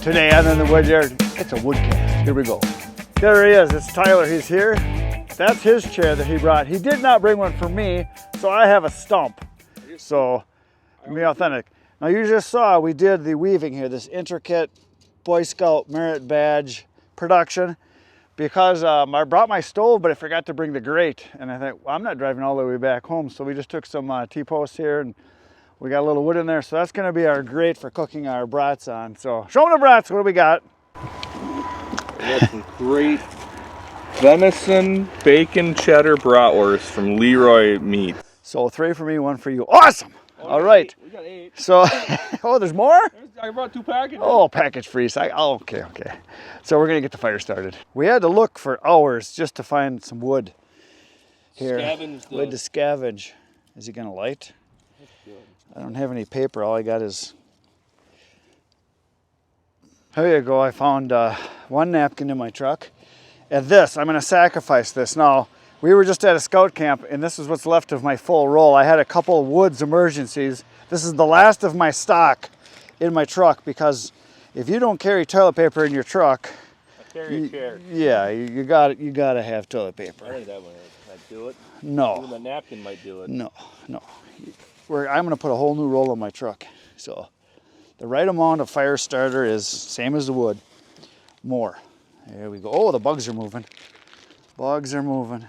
Today on In The Woodyard, it's a Woodcast. Here we go. There he is, it's Tyler, he's here. That's his chair that he brought. He did not bring one for me, so I have a stump. So, be authentic. Now you just saw we did the weaving here, this intricate Boy Scout merit badge production, because I brought my stove, but I forgot to bring the grate. And I thought, well, I'm not driving all the way back home, so we just took some T-posts here and we got a little wood in there, so that's gonna be our grate for cooking our brats on. So show them the brats, what do we got? We got some great venison, bacon, cheddar bratwursts from Leroy Meat. So 3 for me, 1 for you. Awesome! All right. We got 8. So, oh, there's more? I brought 2 packages. Oh, package free. Oh, okay. So we're gonna get the fire started. We had to look for hours just to find some wood here. We had to scavenge. Is he gonna light? I don't have any paper. All I got is. There you go. I found 1 napkin in my truck. And this, I'm gonna sacrifice this. Now, we were just at a scout camp and this is what's left of my full roll. I had a couple of woods emergencies. This is the last of my stock in my truck because if you don't carry toilet paper in your truck, Carry a chair. yeah, you gotta have toilet paper. I think that one might do it. No. Even the napkin might do it. No. I'm gonna put a whole new roll in my truck. So the right amount of fire starter is same as the wood. More. There we go. Oh, the bugs are moving. Bugs are moving.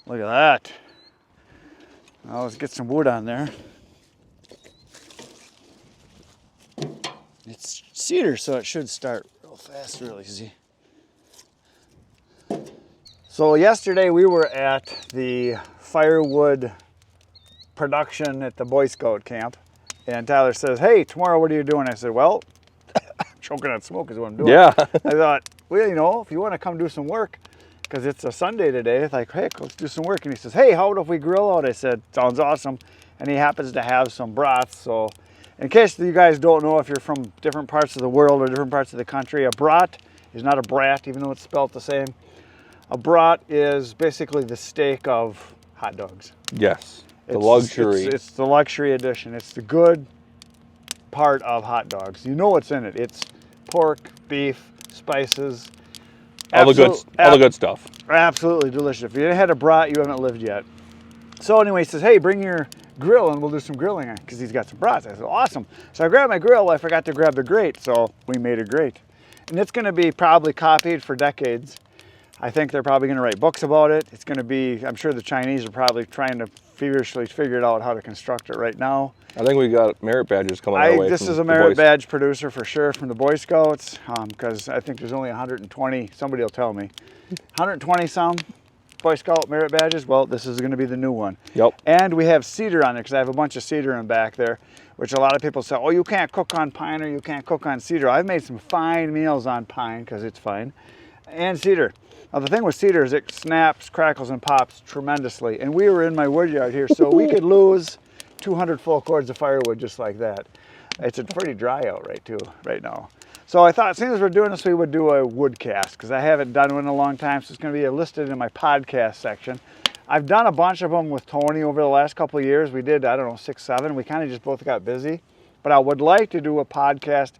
Look at that. Now let's get some wood on there. It's cedar, so it should start real fast, real easy. So yesterday we were at the Firewood production at the Boy Scout camp, and Tyler says, "Hey, tomorrow what are you doing?" I said, "Well, choking on smoke is what I'm doing." Yeah. I thought, well, if you want to come do some work, because it's a Sunday today, it's like, hey, let's do some work. And he says, "Hey, how about if we grill out?" I said, "Sounds awesome." And he happens to have some brats. So in case you guys don't know, if you're from different parts of the world or different parts of the country, a brat is not a brat, even though it's spelled the same. A brat is basically the steak of hot dogs. Yes. The luxury. It's the luxury edition. It's the good part of hot dogs. You know what's in it. It's pork, beef, spices. All the good stuff. Absolutely delicious. If you haven't had a brat, you haven't lived yet. So anyway, he says, "Hey, bring your grill and we'll do some grilling," because he's got some brats. I said, "Awesome." So I grabbed my grill. I forgot to grab the grate, so we made a grate. And it's going to be probably copied for decades. I think they're probably going to write books about it. It's going to be, I'm sure the Chinese are probably trying to feverishly figure out how to construct it right now. I think we got merit badges coming our way. This is a merit badge producer for sure from the Boy Scouts, because I think there's only 120, somebody will tell me, 120 some Boy Scout merit badges. Well, this is going to be the new one. Yep. And we have cedar on there because I have a bunch of cedar in back there, which a lot of people say, "Oh, you can't cook on pine or you can't cook on cedar." I've made some fine meals on pine because it's fine, and cedar. Now the thing with cedar is it snaps, crackles, and pops tremendously. And we were in my wood yard here, so we could lose 200 full cords of firewood just like that. It's pretty dry out right now. So I thought as soon as we're doing this, we would do a Woodcast, because I haven't done one in a long time, so it's going to be listed in my podcast section. I've done a bunch of them with Tony over the last couple of years. We did, I don't know, 6, 7. We kind of just both got busy. But I would like to do a podcast.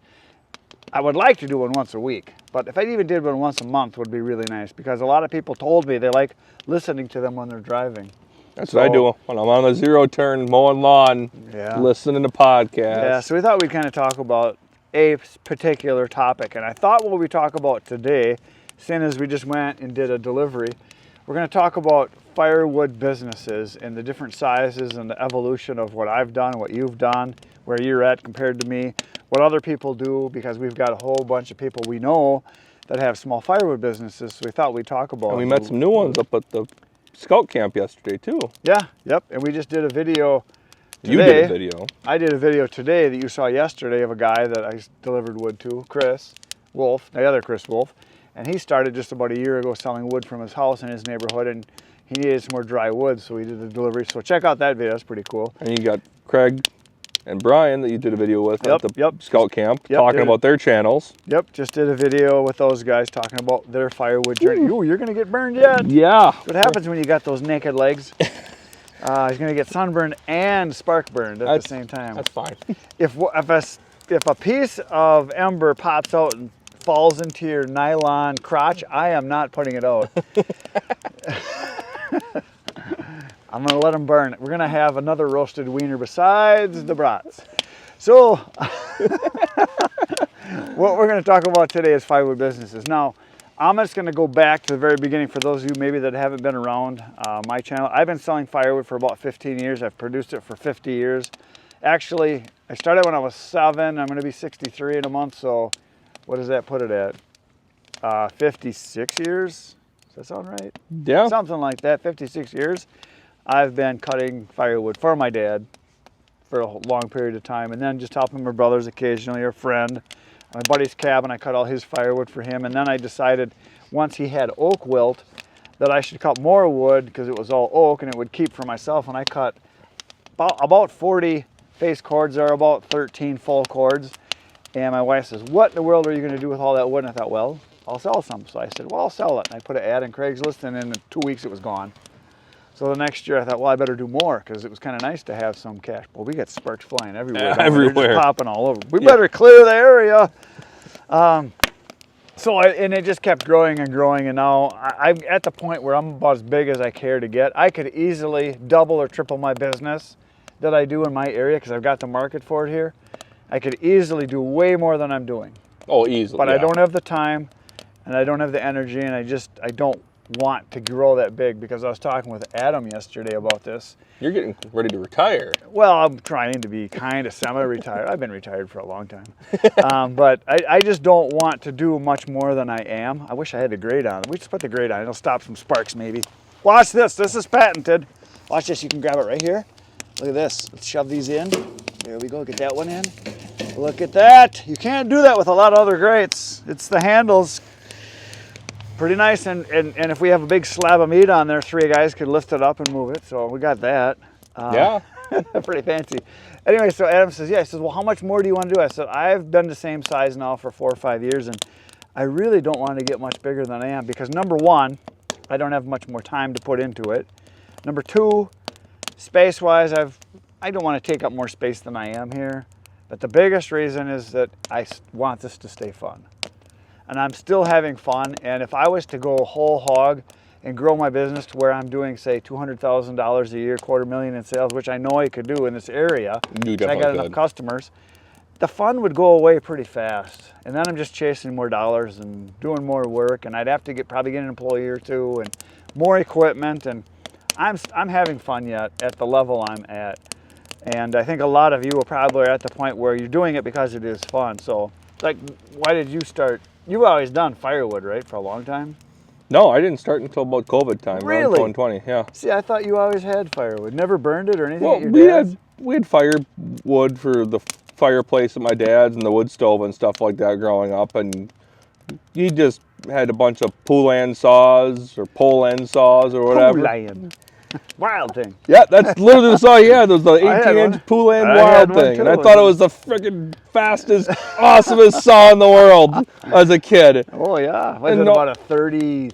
I would like to do one once a week, but if I even did one once a month would be really nice, because a lot of people told me they like listening to them when they're driving. That's what I do when I'm on a zero turn mowing lawn, listening to podcasts. Yeah, so we thought we'd kind of talk about a particular topic, and I thought what we talk about today, seeing as we just went and did a delivery, we're going to talk about firewood businesses and the different sizes and the evolution of what I've done, what you've done, where you're at compared to me, what other people do, because we've got a whole bunch of people we know that have small firewood businesses, so we thought we'd talk about. And we met some new ones up at the scout camp yesterday too. Yeah, yep, and we just did a video today. You did a video. I did a video today that you saw yesterday of a guy that I delivered wood to, Chris Wolf, the other Chris Wolf, and he started just about a year ago selling wood from his house in his neighborhood, and he needed some more dry wood, so we did the delivery. So check out that video, that's pretty cool. And you got Craig and Brian that you did a video with at the scout camp, talking about their channels. Yep, just did a video with those guys talking about their firewood journey. Ooh, you're gonna get burned yet? Yeah. What happens when you got those naked legs? He's gonna get sunburned and spark burned at the same time. That's fine. If a if a piece of ember pops out and falls into your nylon crotch, I am not putting it out. I'm gonna let them burn. We're gonna have another roasted wiener besides the brats. So, what we're gonna talk about today is firewood businesses. Now, I'm just gonna go back to the very beginning for those of you maybe that haven't been around my channel. I've been selling firewood for about 15 years. I've produced it for 50 years. Actually, I started when I was 7. I'm gonna be 63 in a month, so what does that put it at? 56 years? Does that sound right? Yeah. Something like that, 56 years. I've been cutting firewood for my dad for a long period of time, and then just helping my brothers occasionally, or a friend. My buddy's cabin, I cut all his firewood for him, and then I decided once he had oak wilt that I should cut more wood because it was all oak and it would keep for myself, and I cut about 40 face cords. There are about 13 full cords, and my wife says, what in the world are you going to do with all that wood? And I thought, well, I'll sell some. So I said, well, I'll sell it. And I put an ad in Craigslist, and in 2 weeks it was gone. So the next year I thought, well, I better do more because it was kind of nice to have some cash. Well, we got sparks flying everywhere. Everywhere. They're just popping all over. We better clear the area. And it just kept growing and growing, and now I'm at the point where I'm about as big as I care to get. I could easily double or triple my business that I do in my area because I've got the market for it here. I could easily do way more than I'm doing. Oh, easily. But yeah. I don't have the time, and I don't have the energy, and I don't want to grow that big because I was talking with Adam yesterday about this. You're getting ready to retire. Well, I'm trying to be kind of semi-retired. I've been retired for a long time. But I just don't want to do much more than I am. I wish I had the grate on. We just put the grate on. It'll stop some sparks maybe. Watch this. This is patented. Watch this. You can grab it right here. Look at this. Let's shove these in. There we go. Get that one in. Look at that. You can't do that with a lot of other grates. It's the handles. Pretty nice, and if we have a big slab of meat on there, 3 guys could lift it up and move it, so we got that. Yeah. Pretty fancy. Anyway, so Adam says, yeah, he says, well, how much more do you want to do? I said, I've been the same size now for 4 or 5 years, and I really don't want to get much bigger than I am because number 1, I don't have much more time to put into it. Number 2, space-wise, I don't want to take up more space than I am here, but the biggest reason is that I want this to stay fun. And I'm still having fun, and if I was to go whole hog and grow my business to where I'm doing, say, $200,000 a year, $250,000 in sales, which I know I could do in this area, I got enough customers, the fun would go away pretty fast. And then I'm just chasing more dollars and doing more work, and I'd have to probably get an employee or 2 and more equipment, and I'm having fun yet at the level I'm at. And I think a lot of you are probably at the point where you're doing it because it is fun. So, like, why did you start? You've always done firewood, right, for a long time? No, I didn't start until about COVID time, really? around 2020, yeah. See, I thought you always had firewood. Never burned it or anything at your dad's? We had firewood for the fireplace at my dad's and the wood stove and stuff like that growing up, and he just had a bunch of pull end saws or pole end saws or whatever. Pull end. Wild thing. Yeah, that's literally the saw he had. It was the 18-inch pull end wild thing. And I thought it was the freaking fastest, awesomest saw in the world as a kid. Oh, yeah. Was it about a 35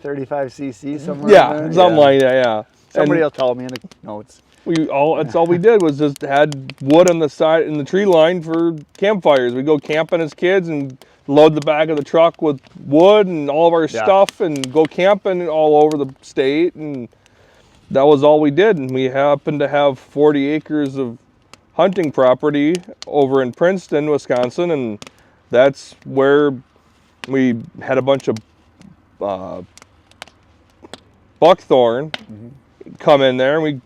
cc somewhere? Yeah, something like that, yeah. Somebody will tell me in the notes. That's all we did was just had wood on the side in the tree line for campfires. We'd go camping as kids and load the back of the truck with wood and all of our stuff and go camping all over the state, and that was all we did. And we happened to have 40 acres of hunting property over in Princeton, Wisconsin, and that's where we had a bunch of buckthorn come in there, and we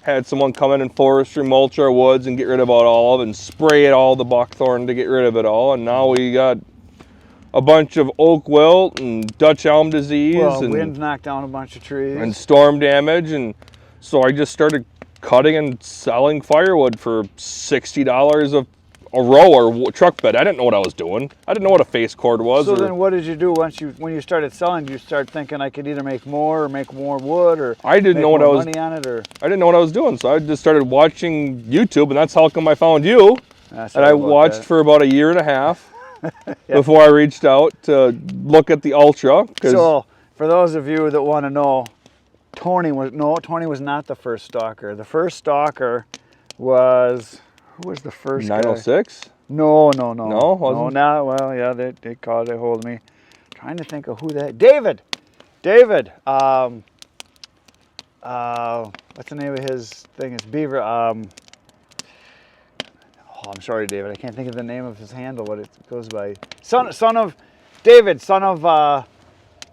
had someone come in and forestry mulch our woods and get rid of all of it and spray it all the buckthorn to get rid of it all. And now we got a bunch of oak wilt and Dutch elm disease. Well, and wind knocked down a bunch of trees. And storm damage. And so I just started cutting and selling firewood for $60 a row or truck bed. I didn't know what I was doing. I didn't know what a face cord was. So then what did you do when you started selling? Did you start thinking I could either make more or make more wood, or I didn't know what I was money on it, or I didn't know what I was doing. So I just started watching YouTube, and that's how come I found you. And I watched for about 1.5 years before I reached out to look at the Ultra. So for those of you that want to know, Tony was not the first stalker. The first stalker was, who was the first 906? guy? No, No, wasn't? no. Well, yeah, they called. They hold me. Trying to think of who that. David. What's the name of his thing? It's Beaver. Oh, I'm sorry, David. I can't think of the name of his handle. What it goes by. Son of David. Son of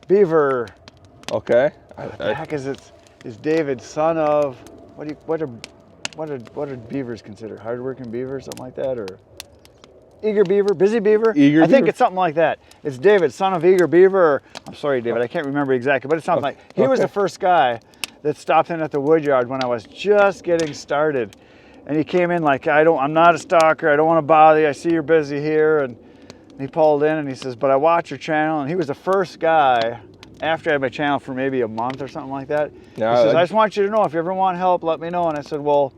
Beaver. Okay. What the heck is it? Is David son of what are beavers considered? Hardworking beaver, something like that, or eager beaver, busy beaver? I think it's something like that. It's David, son of eager beaver. Or, I'm sorry, David, I can't remember exactly, but it's something like. He was the first guy that stopped in at the Woodyard when I was just getting started, and he came in like, I'm not a stalker. I don't want to bother you. I see you're busy here, and he pulled in and he says, but I watch your channel, and he was the first guy. After I had my channel for maybe a month or something like that, he says, I just want you to know if you ever want help, let me know. And I said, well,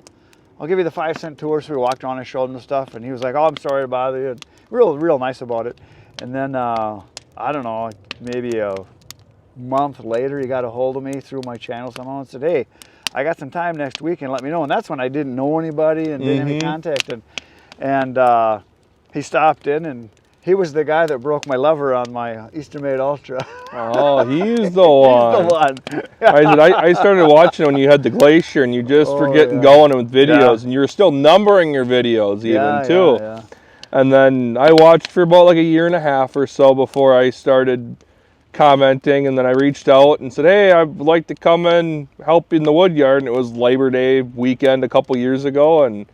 I'll give you the 5-cent tour. So we walked around and showed him the stuff, and he was like, oh, I'm sorry to bother you. And real nice about it. And then, I don't know, maybe a month later, he got a hold of me through my channel somehow and said, hey, I got some time next week, and let me know. And that's when I didn't know anybody and didn't have any contact. And he stopped in, and he was the guy that broke my lever on my Easter-made Ultra. Oh, he's the one. He's the one. I started watching when you had the Glacier and you just were getting going with videos, and you were still numbering your videos too. Yeah. And then I watched for about like a year and a half or so before I started commenting, and then I reached out and said, hey, I'd like to come and help in the Woodyard. And it was Labor Day weekend a couple years ago, and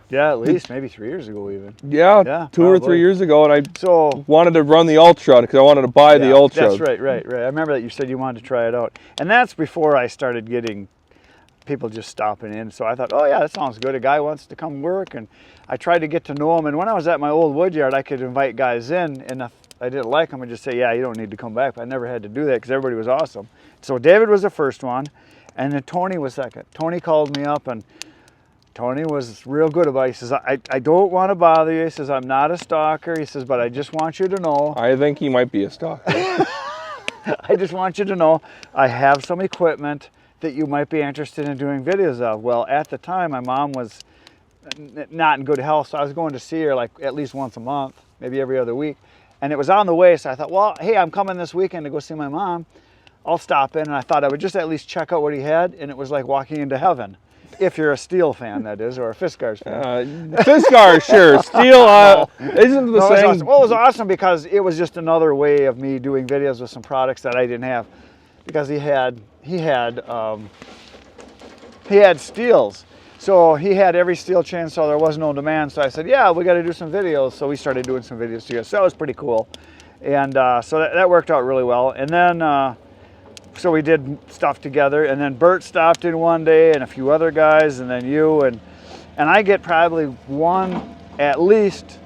yeah, at least maybe 3 years ago even. Yeah, 2 or 3 years ago, and I wanted to run the Ultra because I wanted to buy the Ultra. That's right. I remember that you said you wanted to try it out. And that's before I started getting people just stopping in. So I thought, oh yeah, that sounds good. A guy wants to come work, and I tried to get to know him. And when I was at my old Woodyard, I could invite guys in, and if I didn't like them, I'd just say, yeah, you don't need to come back. But I never had to do that because everybody was awesome. So David was the first one, and then Tony was second. Tony called me up, and Tony was real good about it. He says, I don't want to bother you. He says, I'm not a stalker. He says, but I just want you to know. I think he might be a stalker. I just want you to know I have some equipment that you might be interested in doing videos of. Well, at the time, my mom was not in good health, so I was going to see her like at least once a month, maybe every other week. And it was on the way, so I thought, well, hey, I'm coming this weekend to go see my mom. I'll stop in, and I thought I would just at least check out what he had, and it was like walking into heaven. If you're a Steel fan, that is, or a Fiskars fan. Fiskars, sure. Steel isn't the same. Awesome. Well, it was awesome because it was just another way of me doing videos with some products that I didn't have, because he had steels. So he had every steel chainsaw. There was no demand. So I said, yeah, we got to do some videos. So we started doing some videos together. So that was pretty cool. And so that worked out really well. And then so we did stuff together, and then Bert stopped in one day, and a few other guys, and then you, and I get probably at least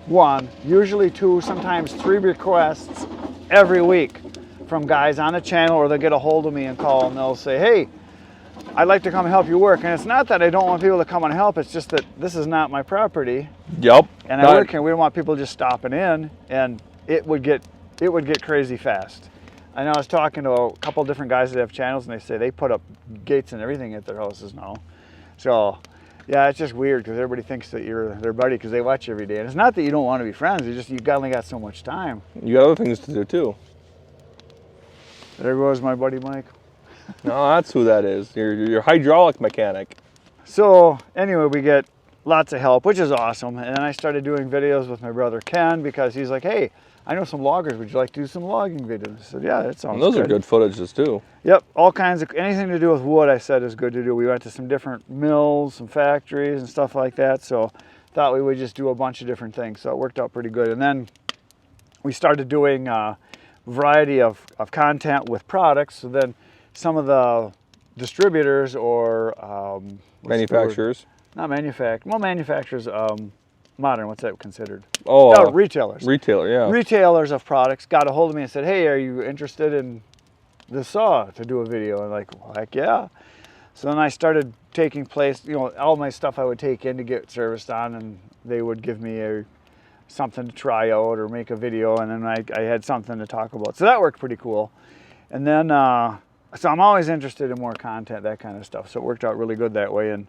one, usually 2, sometimes 3 requests every week from guys on the channel, or they'll get a hold of me and call, and they'll say, hey, I'd like to come help you work. And it's not that I don't want people to come and help, it's just that this is not my property. Yep. And I work here, we don't want people just stopping in, and it would get crazy fast. I know I was talking to a couple different guys that have channels, and they say they put up gates and everything at their houses now. So, yeah, it's just weird because everybody thinks that you're their buddy because they watch you every day. And it's not that you don't want to be friends, it's just you've only got so much time. You got other things to do too. There goes my buddy Mike. No, that's who that is. Your hydraulic mechanic. So, anyway, we get lots of help, which is awesome. And then I started doing videos with my brother Ken because he's like, hey, I know some loggers. Would you like to do some logging videos? I said, yeah, that sounds good. And those are good footages too. Yep, all kinds of, anything to do with wood I said is good to do. We went to some different mills, some factories and stuff like that. So thought we would just do a bunch of different things. So it worked out pretty good. And then we started doing a variety of content with products. So then some of the distributors or manufacturers. Not manufacturers. Well, manufacturers, modern, what's that considered? Oh, no, retailers. Retailer, yeah. Retailers of products got a hold of me and said, hey, are you interested in the saw to do a video? And I'm like, well, heck yeah. So then I started taking place, you know, all my stuff I would take in to get serviced on, and they would give me something to try out or make a video, and then I had something to talk about. So that worked pretty cool. And then, so I'm always interested in more content, that kind of stuff. So it worked out really good that way. And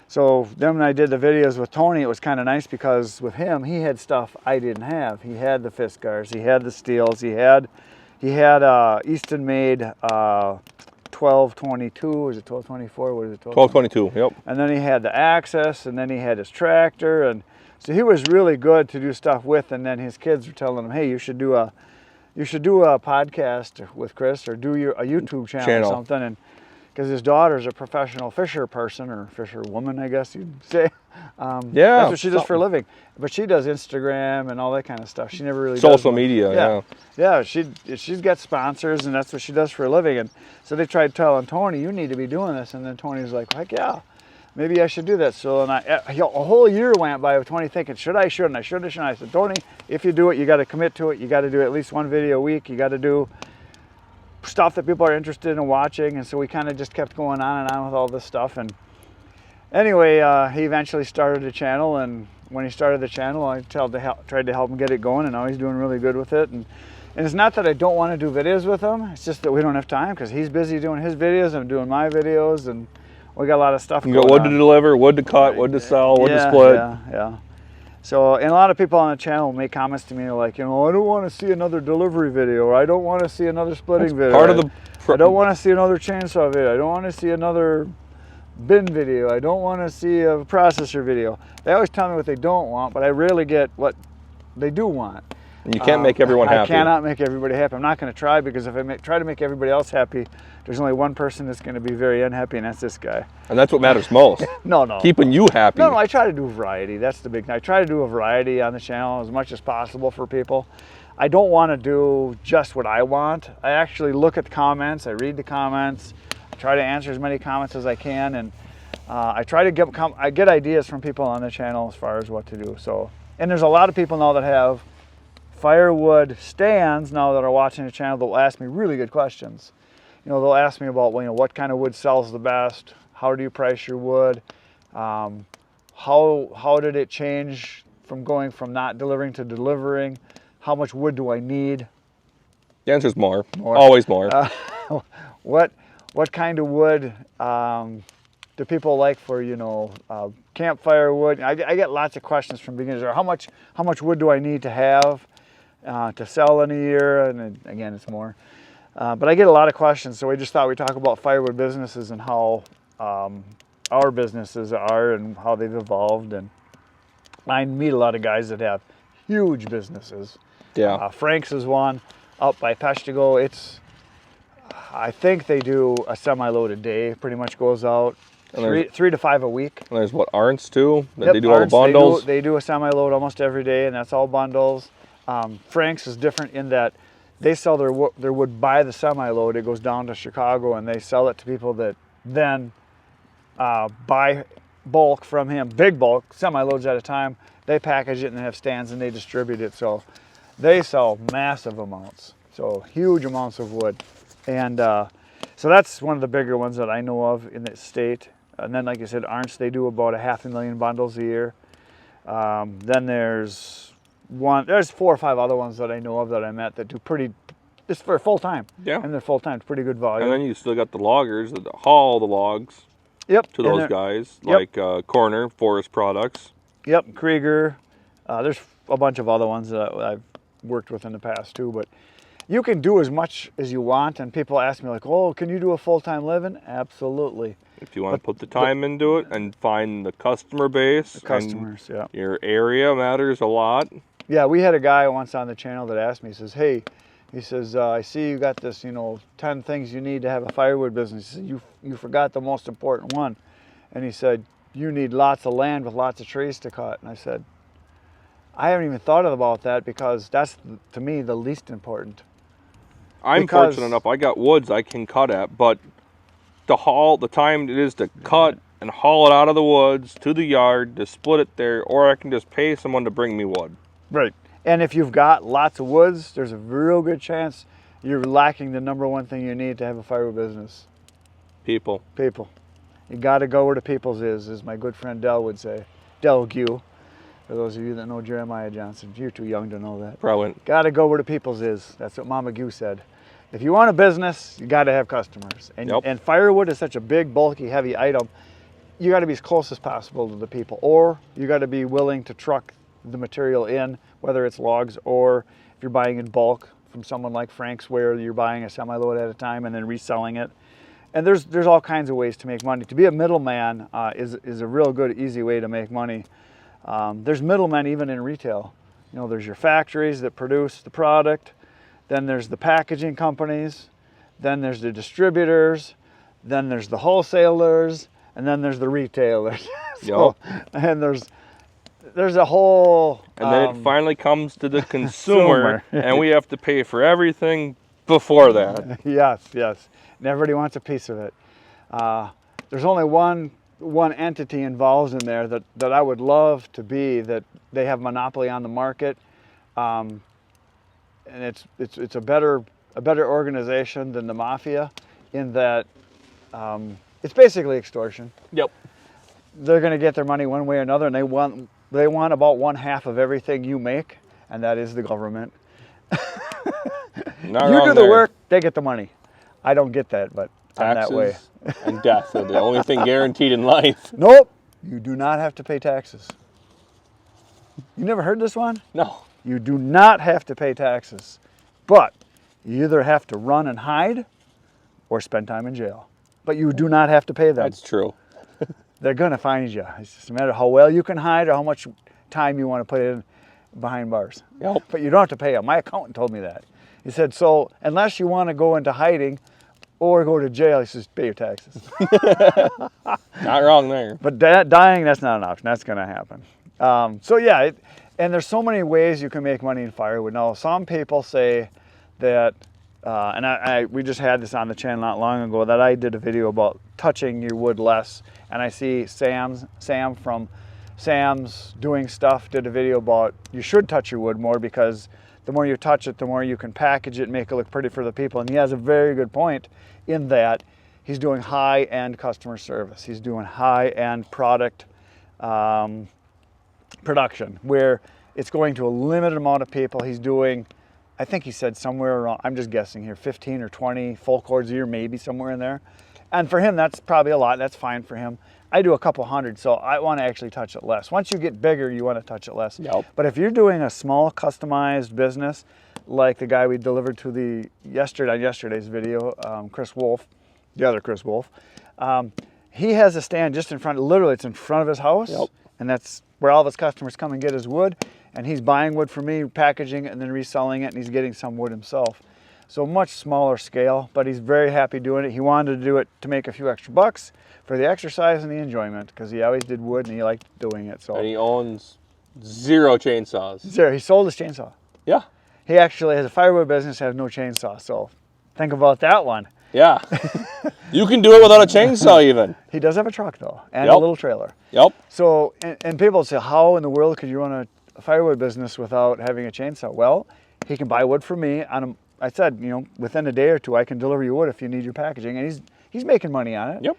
So then when I did the videos with Tony, it was kind of nice because with him, he had stuff I didn't have. He had the Fiskars, he had the Steels, he had Easton made 1222, is it 1224? What is it? 1222, yep. And then he had the Access, and then he had his tractor, and so he was really good to do stuff with. And then his kids were telling him, "Hey, you should do a podcast with Chris, or do a YouTube channel or something." And because his daughter's a professional fisher person, or fisher woman, I guess you'd say. Yeah, that's what she does for a living. But she does Instagram and all that kind of stuff. She never really social does media. Yeah, she's got sponsors, and that's what she does for a living. And so they tried telling Tony, "You need to be doing this," and then Tony's like, "Heck yeah, maybe I should do that." So and a whole year went by with Tony thinking, "Should I? Shouldn't I? Shouldn't I? Shouldn't I?" I said, "Tony, if you do it, you got to commit to it. You got to do at least one video a week. You got to do stuff that people are interested in watching." And so we kind of just kept going on and on with all this stuff. And anyway, he eventually started a channel, and when he started the channel, I tried to help him get it going, and now he's doing really good with it. And it's not that I don't want to do videos with him, it's just that we don't have time because he's busy doing his videos, I'm doing my videos, and we got a lot of stuff going on. You got wood to deliver, wood to cut, wood to sell, wood to split. Yeah. So, and a lot of people on the channel make comments to me like, I don't want to see another delivery video, or I don't want to see another splitting video. Part of the I don't want to see another chainsaw video. I don't want to see another bin video. I don't want to see a processor video. They always tell me what they don't want, but I rarely get what they do want. And you can't make everyone happy. I cannot make everybody happy. I'm not going to try, because if I try to make everybody else happy, there's only one person that's going to be very unhappy, and that's this guy. And that's what matters most. No. Keeping you happy. No, I try to do variety. That's the big thing. I try to do a variety on the channel as much as possible for people. I don't want to do just what I want. I actually look at the comments. I read the comments. I try to answer as many comments as I can, and I try to get ideas from people on the channel as far as what to do. So, and there's a lot of people now that have firewood stands now that are watching the channel that will ask me really good questions. They'll ask me about, what kind of wood sells the best? How do you price your wood? How did it change from going from not delivering to delivering? How much wood do I need? The answer is more. Always more. What kind of wood do people like for campfire wood? I get lots of questions from beginners. Or how much wood do I need to have to sell in a year? And again, it's more. But I get a lot of questions, so we just thought we'd talk about firewood businesses and how our businesses are and how they've evolved. And I meet a lot of guys that have huge businesses. Yeah. Frank's is one up by Peshtigo. I think they do a semi-load a day, pretty much goes out. 3 to 5 a week. And there's what, Arntz too? Yep, they do all the bundles? They do a semi-load almost every day, and that's all bundles. Frank's is different in that they sell their wood by the semi-load. It goes down to Chicago, and they sell it to people that then buy bulk from him, big bulk, semi-loads at a time. They package it and they have stands and they distribute it. So they sell massive amounts, so huge amounts of wood. And so that's one of the bigger ones that I know of in the state. And then, like I said, Arntz, they do about 500,000 bundles a year. Then there's 4 or 5 other ones that I know of that I met that do it's for full time. Yeah. And they're full time, it's pretty good volume. And then you still got the loggers that haul the logs. Yep. To those guys, like Corner, Forest Products. Yep, Krieger. There's a bunch of other ones that I've worked with in the past too, but you can do as much as you want, and people ask me like, "Oh, can you do a full-time living?" Absolutely. If you want to put the time into it and find the customer base. The customers, yeah. Your area matters a lot. Yeah, we had a guy once on the channel that asked me, he says, "Hey," he says, "I see you got this, 10 things you need to have a firewood business." He said, you forgot the most important one. And he said, "You need lots of land with lots of trees to cut." And I said, I haven't even thought about that, because that's, to me, the least important. I'm fortunate enough, I got woods I can cut at, but to haul, the time it is to cut and haul it out of the woods to the yard, to split it there, or I can just pay someone to bring me wood. Right. And if you've got lots of woods, there's a real good chance you're lacking the #1 thing you need to have a firewood business. People. People. You got to go where the people's is, as my good friend Del would say. Del Gue. For those of you that know Jeremiah Johnson, you're too young to know that. Probably. Got to go where the people's is. That's what Mama Gue said. If you want a business, you got to have customers. And, and firewood is such a big, bulky, heavy item. you got to be as close as possible to the people, or you got to be willing to truck the material in, whether it's logs or if you're buying in bulk from someone like Frank's, where you're buying a semi-load at a time and then reselling it. And there's all kinds of ways to make money. To be a middleman is a real good, easy way to make money. There's middlemen even in retail. You know, there's your factories that produce the product, then there's the packaging companies, then there's the distributors, then there's the wholesalers, and then there's the retailers. So, and there's a whole... And then it finally comes to the consumer, and we have to pay for everything before that. Yes, yes. And everybody wants a piece of it. There's only one entity involved in there that I would love to be, that they have monopoly on the market. And it's a better organization than the mafia, in that it's basically extortion. Yep. They're going to get their money one way or another, and they want about 1/2 of everything you make, and that is the government. You do the work, they get the money. I don't get that, but I'm that way. And death are the only thing guaranteed in life. Nope. You do not have to pay taxes. You never heard this one? No. You do not have to pay taxes, but you either have to run and hide or spend time in jail. But you do not have to pay them. That's true. They're going to find you. It's just a matter of how well you can hide or how much time you want to put in behind bars. Yep. But you don't have to pay them. My accountant told me that. He said, so unless you want to go into hiding or go to jail, he says, pay your taxes. Not wrong there. But dying, that's not an option. That's going to happen. So yeah, and there's so many ways you can make money in firewood. Now, some people say that, and we just had this on the channel not long ago, that I did a video about touching your wood less. And I see Sam from Sam's Doing Stuff did a video about you should touch your wood more, because the more you touch it, the more you can package it and make it look pretty for the people. And he has a very good point in that he's doing high-end customer service. He's doing high-end product production, where it's going to a limited amount of people. He's doing, I think he said somewhere around, I'm just guessing here, 15 or 20 full cords a year, maybe somewhere in there. And for him, that's probably a lot. That's fine for him. I do a couple hundred, so I want to actually touch it less. Once you get bigger, you want to touch it less. Yep. But if you're doing a small, customized business, like the guy we delivered to on yesterday's video, Chris Wolf, the other Chris Wolf, he has a stand just in front, literally it's in front of his house. Yep. And that's where all of his customers come and get his wood. And he's buying wood from me, packaging it, and then reselling it, and he's getting some wood himself. So much smaller scale, but he's very happy doing it. He wanted to do it to make a few extra bucks for the exercise and the enjoyment, because he always did wood and he liked doing it. So. And he owns 0 chainsaws. 0. He sold his chainsaw. Yeah. He actually has a firewood business, has no chainsaw. So think about that one. Yeah. You can do it without a chainsaw even. He does have a truck though, and a little trailer. Yep. So, and people say, how in the world could you run a firewood business without having a chainsaw? Well, he can buy wood from me on I said, within a day or two, I can deliver you wood if you need your packaging, and he's making money on it. Yep.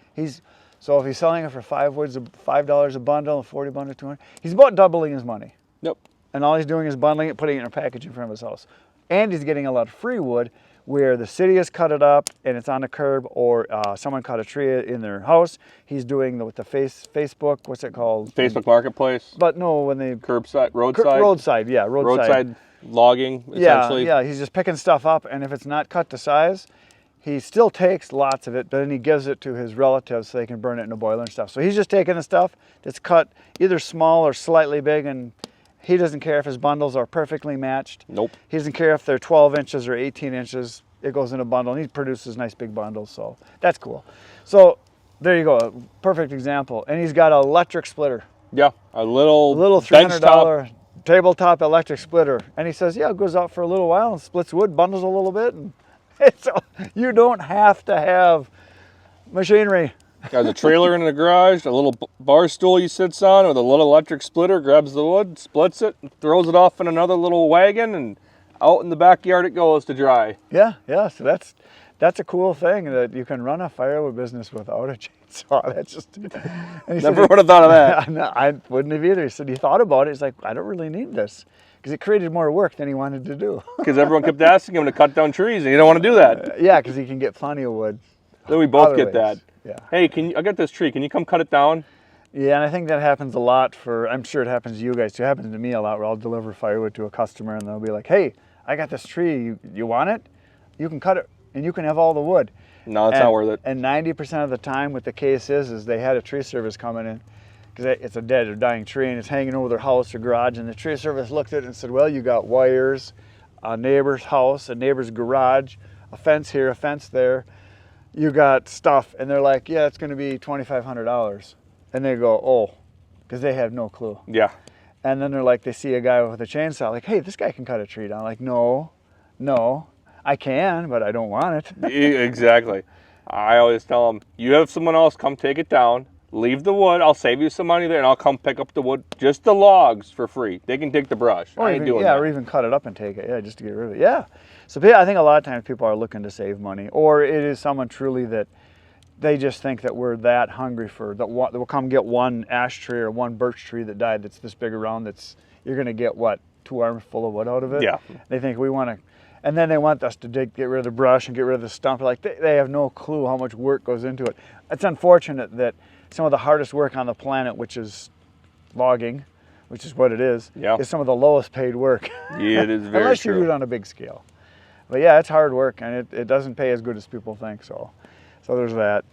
So if he's selling it for $5 a bundle, a 40 bundle, 200, he's about doubling his money. Yep. And all he's doing is bundling it, putting it in a package in front of his house. And he's getting a lot of free wood, where the city has cut it up and it's on the curb, or someone cut a tree in their house. He's doing with the Facebook, what's it called? Facebook Marketplace. But no, when they... Curbside, roadside. Roadside, yeah, roadside. Logging, essentially. Yeah, he's just picking stuff up, and if it's not cut to size, he still takes lots of it, but then he gives it to his relatives so they can burn it in a boiler and stuff. So he's just taking the stuff that's cut either small or slightly big, and he doesn't care if his bundles are perfectly matched. Nope. He doesn't care if they're 12 inches or 18 inches. It goes in a bundle, and he produces nice big bundles, so that's cool. So there you go, a perfect example. And he's got an electric splitter. Yeah, a little $300 tabletop electric splitter. And he says, yeah, it goes out for a little while and splits wood, bundles a little bit, and so you don't have to have machinery. Got a trailer in the garage, a little bar stool he sits on with a little electric splitter, grabs the wood, splits it, throws it off in another little wagon, and out in the backyard it goes to dry. Yeah, so that's a cool thing, that you can run a firewood business without a chainsaw. That's just... Never would have thought of that. No, I wouldn't have either. He said he thought about it. He's like, I don't really need this, because it created more work than he wanted to do. Because everyone kept asking him to cut down trees, and he don't want to do that. Yeah, because he can get plenty of wood. Then we both other get ways. that. Yeah. Hey, I got this tree. Can you come cut it down? Yeah, and I think that happens a lot I'm sure it happens to you guys too. It happens to me a lot where I'll deliver firewood to a customer and they'll be like, hey, I got this tree. You want it? You can cut it and you can have all the wood. No, it's not worth it. And 90% of the time what the case is they had a tree service coming in because it's a dead or dying tree and it's hanging over their house or garage, and the tree service looked at it and said, well, you got wires, a neighbor's house, a neighbor's garage, a fence here, a fence there. You got stuff. And they're like, yeah, it's going to be $2,500. And they go, oh, because they have no clue. Yeah. And then they're like, they see a guy with a chainsaw, like, hey, this guy can cut a tree down. Like, no, I can, but I don't want it. Exactly. I always tell them, you have someone else come take it down, leave the wood, I'll save you some money there, and I'll come pick up the wood, just the logs for free. They can take the brush. I ain't doing that. Or even cut it up and take it, just to get rid of it. Yeah. So I think a lot of times people are looking to save money, or it is someone truly that they just think that we're that hungry for that will come get one ash tree or one birch tree that died that's this big around, you're going to get what, 2 arms full of wood out of it. Yeah. They think we want to, and then they want us to get rid of the brush and get rid of the stump. Like they have no clue how much work goes into it. It's unfortunate that some of the hardest work on the planet, which is logging, which is what it is some of the lowest paid work. Yeah, it is very Unless true. you do it on a big scale. But yeah, it's hard work and it doesn't pay as good as people think. So there's that.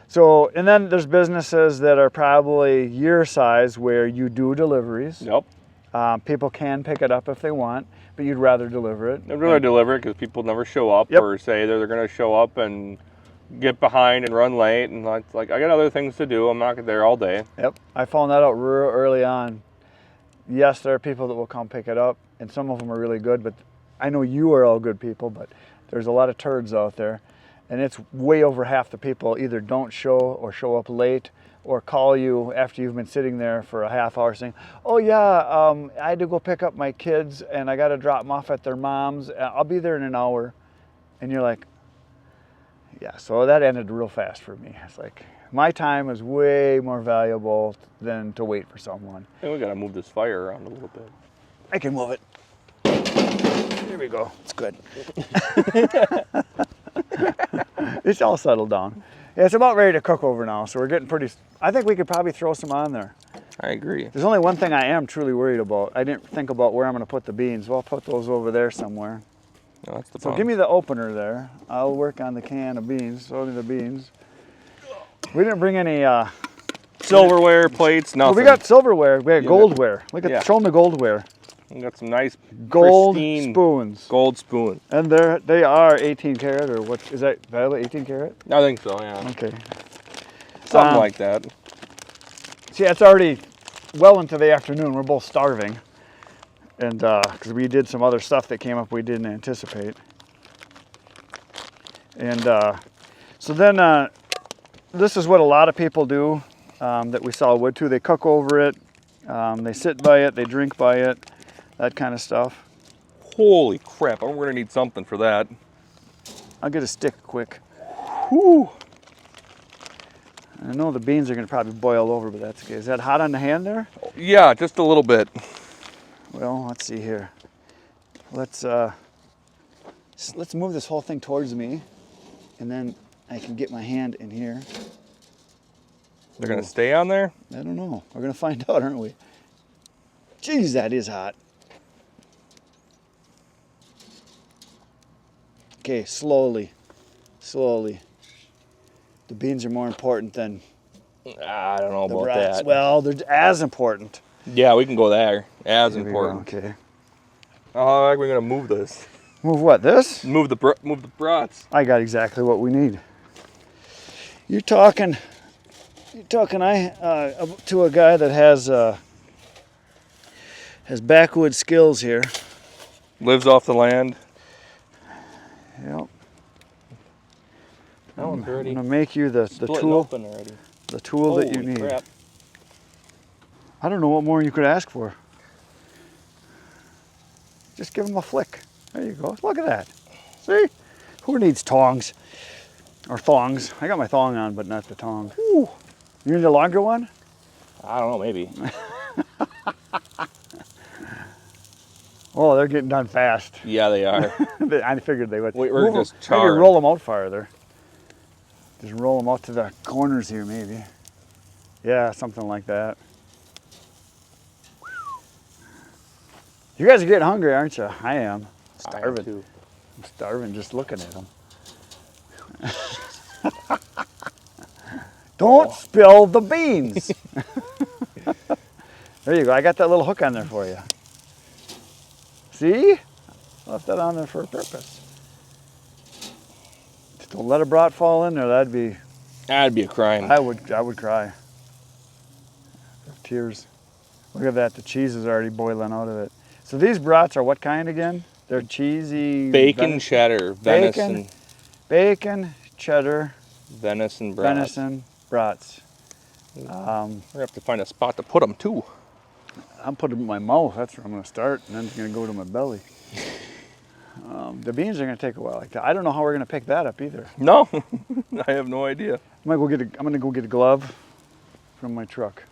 So, and then there's businesses that are probably your size where you do deliveries. Yep. People can pick it up if they want, but you'd rather deliver it. I'd rather deliver it because people never show up or say they're going to show up and get behind and run late. And like, I got other things to do. I'm not there all day. Yep. I found that out real early on. Yes, there are people that will come pick it up, and some of them are really good, but I know you are all good people, but there's a lot of turds out there. And it's way over half the people either don't show or show up late or call you after you've been sitting there for a half hour saying, oh yeah, I had to go pick up my kids and I got to drop them off at their mom's. I'll be there in an hour. And you're like, yeah, so that ended real fast for me. It's like, my time is way more valuable than to wait for someone. Hey, we got to move this fire around a little bit. I can move it. Here we go. It's good. It's all settled down. Yeah, it's about ready to cook over now, so we're getting pretty. I think we could probably throw some on there. I agree. There's only one thing I am truly worried about. I didn't think about where I'm going to put the beans. Well, I'll put those over there somewhere. No, that's the So give me the opener there. I'll work on the can of beans. Throw me the beans. We didn't bring any silverware, plates, nothing. Well, we got silverware. We got goldware. Look at show them the goldware. We got some nice gold pristine spoons. Gold spoon. And they are 18 karat, or what is that? Violet 18 karat? I think so. Yeah. Okay. Something like that. See, it's already well into the afternoon. We're both starving, and because we did some other stuff that came up we didn't anticipate. And so then this is what a lot of people do that we saw wood too. They cook over it. They sit by it. They drink by it. That kind of stuff. Holy crap, we're gonna need something for that. I'll get a stick quick. Whew. I know the beans are gonna probably boil over, but that's okay. Is that hot on the hand there? Yeah, just a little bit. Well, let's see here. Let's move this whole thing towards me, and then I can get my hand in here. They're gonna stay on there? I don't know. We're gonna find out, aren't we? Jeez, that is hot. Okay, slowly. The beans are more important than I don't know the about brats. that. Well, they're as important. Yeah, we can go there. As Here we important. go, okay. How are we gonna move this? Move what? This? Move the brats. I got exactly what we need. You're talking to a guy that has backwoods skills here. Lives off the land. Yep. That one's dirty. I'm gonna make you the Splitting tool. open already. The tool that you Holy need. crap. I don't know what more you could ask for. Just give him a flick. There you go. Look at that. See? Who needs tongs? Or thongs. I got my thong on, but not the tongs. Ooh. You need a longer one? I don't know, maybe. Oh, they're getting done fast. Yeah, they are. I figured they would. We're just Maybe charring. roll them out farther. Just roll them out to the corners here, maybe. Yeah, something like that. You guys are getting hungry, aren't you? I am. Starving. too. I'm starving just looking at them. Don't spill the beans. There you go. I got that little hook on there for you. See? I left that on there for a purpose. Just don't let a brat fall in there. That'd be a crime. I would cry. Tears. Look at that. The cheese is already boiling out of it. So these brats are what kind again? They're cheesy. Bacon, cheddar, venison. Bacon, cheddar, Venison brats. venison, brats. We're going to have to find a spot to put them too. I'm putting them in my mouth. That's where I'm going to start, and then it's going to go to my belly. The beans are going to take a while like that. I don't know how we're going to pick that up either. No, I have no idea. I'm going to go get a glove from my truck.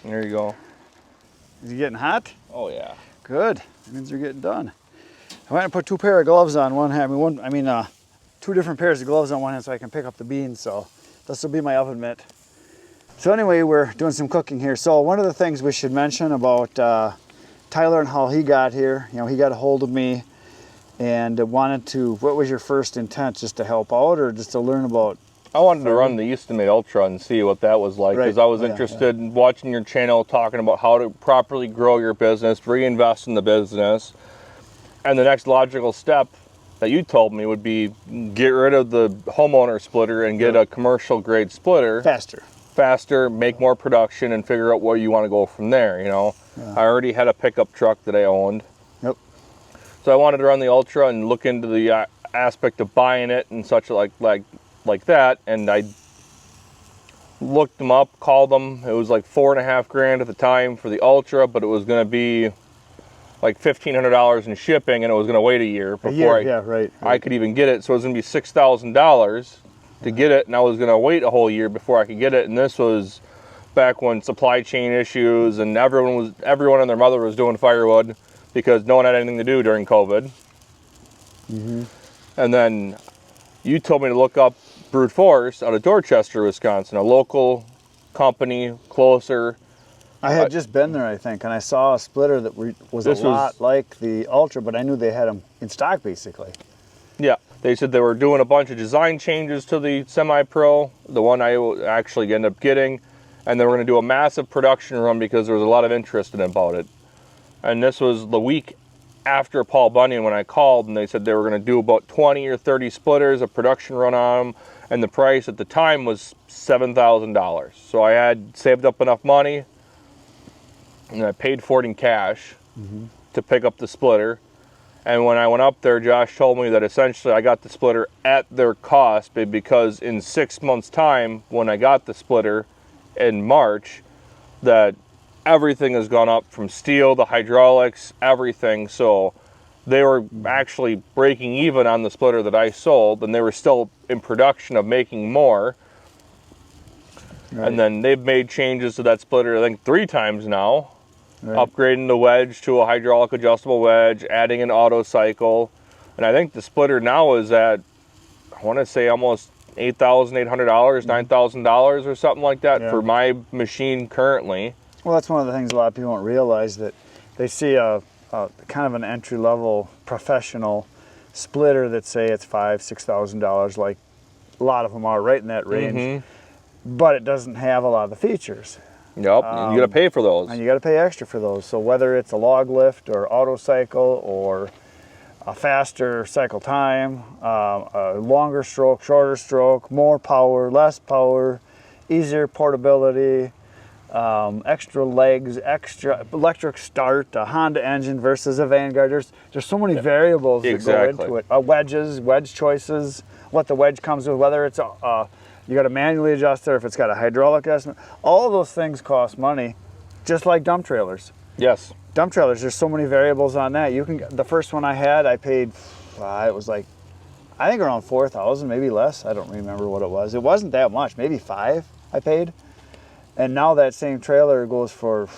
There you go. Is it getting hot? Oh yeah. Good. That means they're getting done. I went and put 2 pairs of gloves on one hand. 2 different pairs of gloves on one hand so I can pick up the beans. So this will be my oven mitt. So anyway, we're doing some cooking here. So one of the things we should mention about Tyler and how he got here, he got a hold of me and wanted to, what was your first intent? Just to help out or just to learn about? I wanted to run the Eastimate Ultra and see what that was like because I was interested in watching your channel, talking about how to properly grow your business, reinvest in the business. And the next logical step that you told me would be get rid of the homeowner splitter and get a commercial grade splitter. Faster, make more production and figure out where you want to go from there, I already had a pickup truck that I owned. Yep. So I wanted to run the Ultra and look into the aspect of buying it and such like that, and I looked them up, called them. It was like $4.5 grand at the time for the Ultra, but it was going to be like $1,500 in shipping, and it was going to wait a year before I could even get it. So it was going to be $6,000 to get it, and I was going to wait a whole year before I could get it. And this was back when supply chain issues and everyone and their mother was doing firewood because no one had anything to do during COVID. And then you told me to look up Brute Force out of Dorchester, Wisconsin, a local company, closer. I had just been there, I think, and I saw a splitter that was a lot like the Ultra, but I knew they had them in stock, basically. Yeah, they said they were doing a bunch of design changes to the Semi-Pro, the one I actually ended up getting, and they were going to do a massive production run because there was a lot of interest about it. And this was the week after Paul Bunyan when I called, and they said they were going to do about 20 or 30 splitters, a production run on them, and the price at the time was $7,000. So I had saved up enough money, and I paid for it in cash to pick up the splitter. And when I went up there, Josh told me that essentially I got the splitter at their cost, because in 6 months' time, when I got the splitter in March, that everything has gone up from steel, the hydraulics, everything. So they were actually breaking even on the splitter that I sold, and they were still in production of making more. And then they've made changes to that splitter, I think 3 times now. Upgrading the wedge to a hydraulic adjustable wedge, adding an auto cycle. And I think the splitter now is at, I want to say almost $8,800, $9,000 or something like that for my machine currently. Well, that's one of the things a lot of people don't realize, that they see a kind of an entry-level professional splitter that say it's $5,000, $6,000, like a lot of them are right in that range, but it doesn't have a lot of the features. Yep, and you got to pay for those. And you got to pay extra for those. So whether it's a log lift or auto cycle or a faster cycle time, a longer stroke, shorter stroke, more power, less power, easier portability, extra legs, extra electric start, a Honda engine versus a Vanguard. There's so many variables that go into it. Wedges, wedge choices, what the wedge comes with, whether it's you got to manually adjust it, or if it's got a hydraulic adjustment. All of those things cost money, just like dump trailers. Yes. Dump trailers, there's so many variables on that. The first one I had, I paid, it was like, I think around $4,000, maybe less. I don't remember what it was. It wasn't that much, maybe $5,000 I paid. And now that same trailer goes for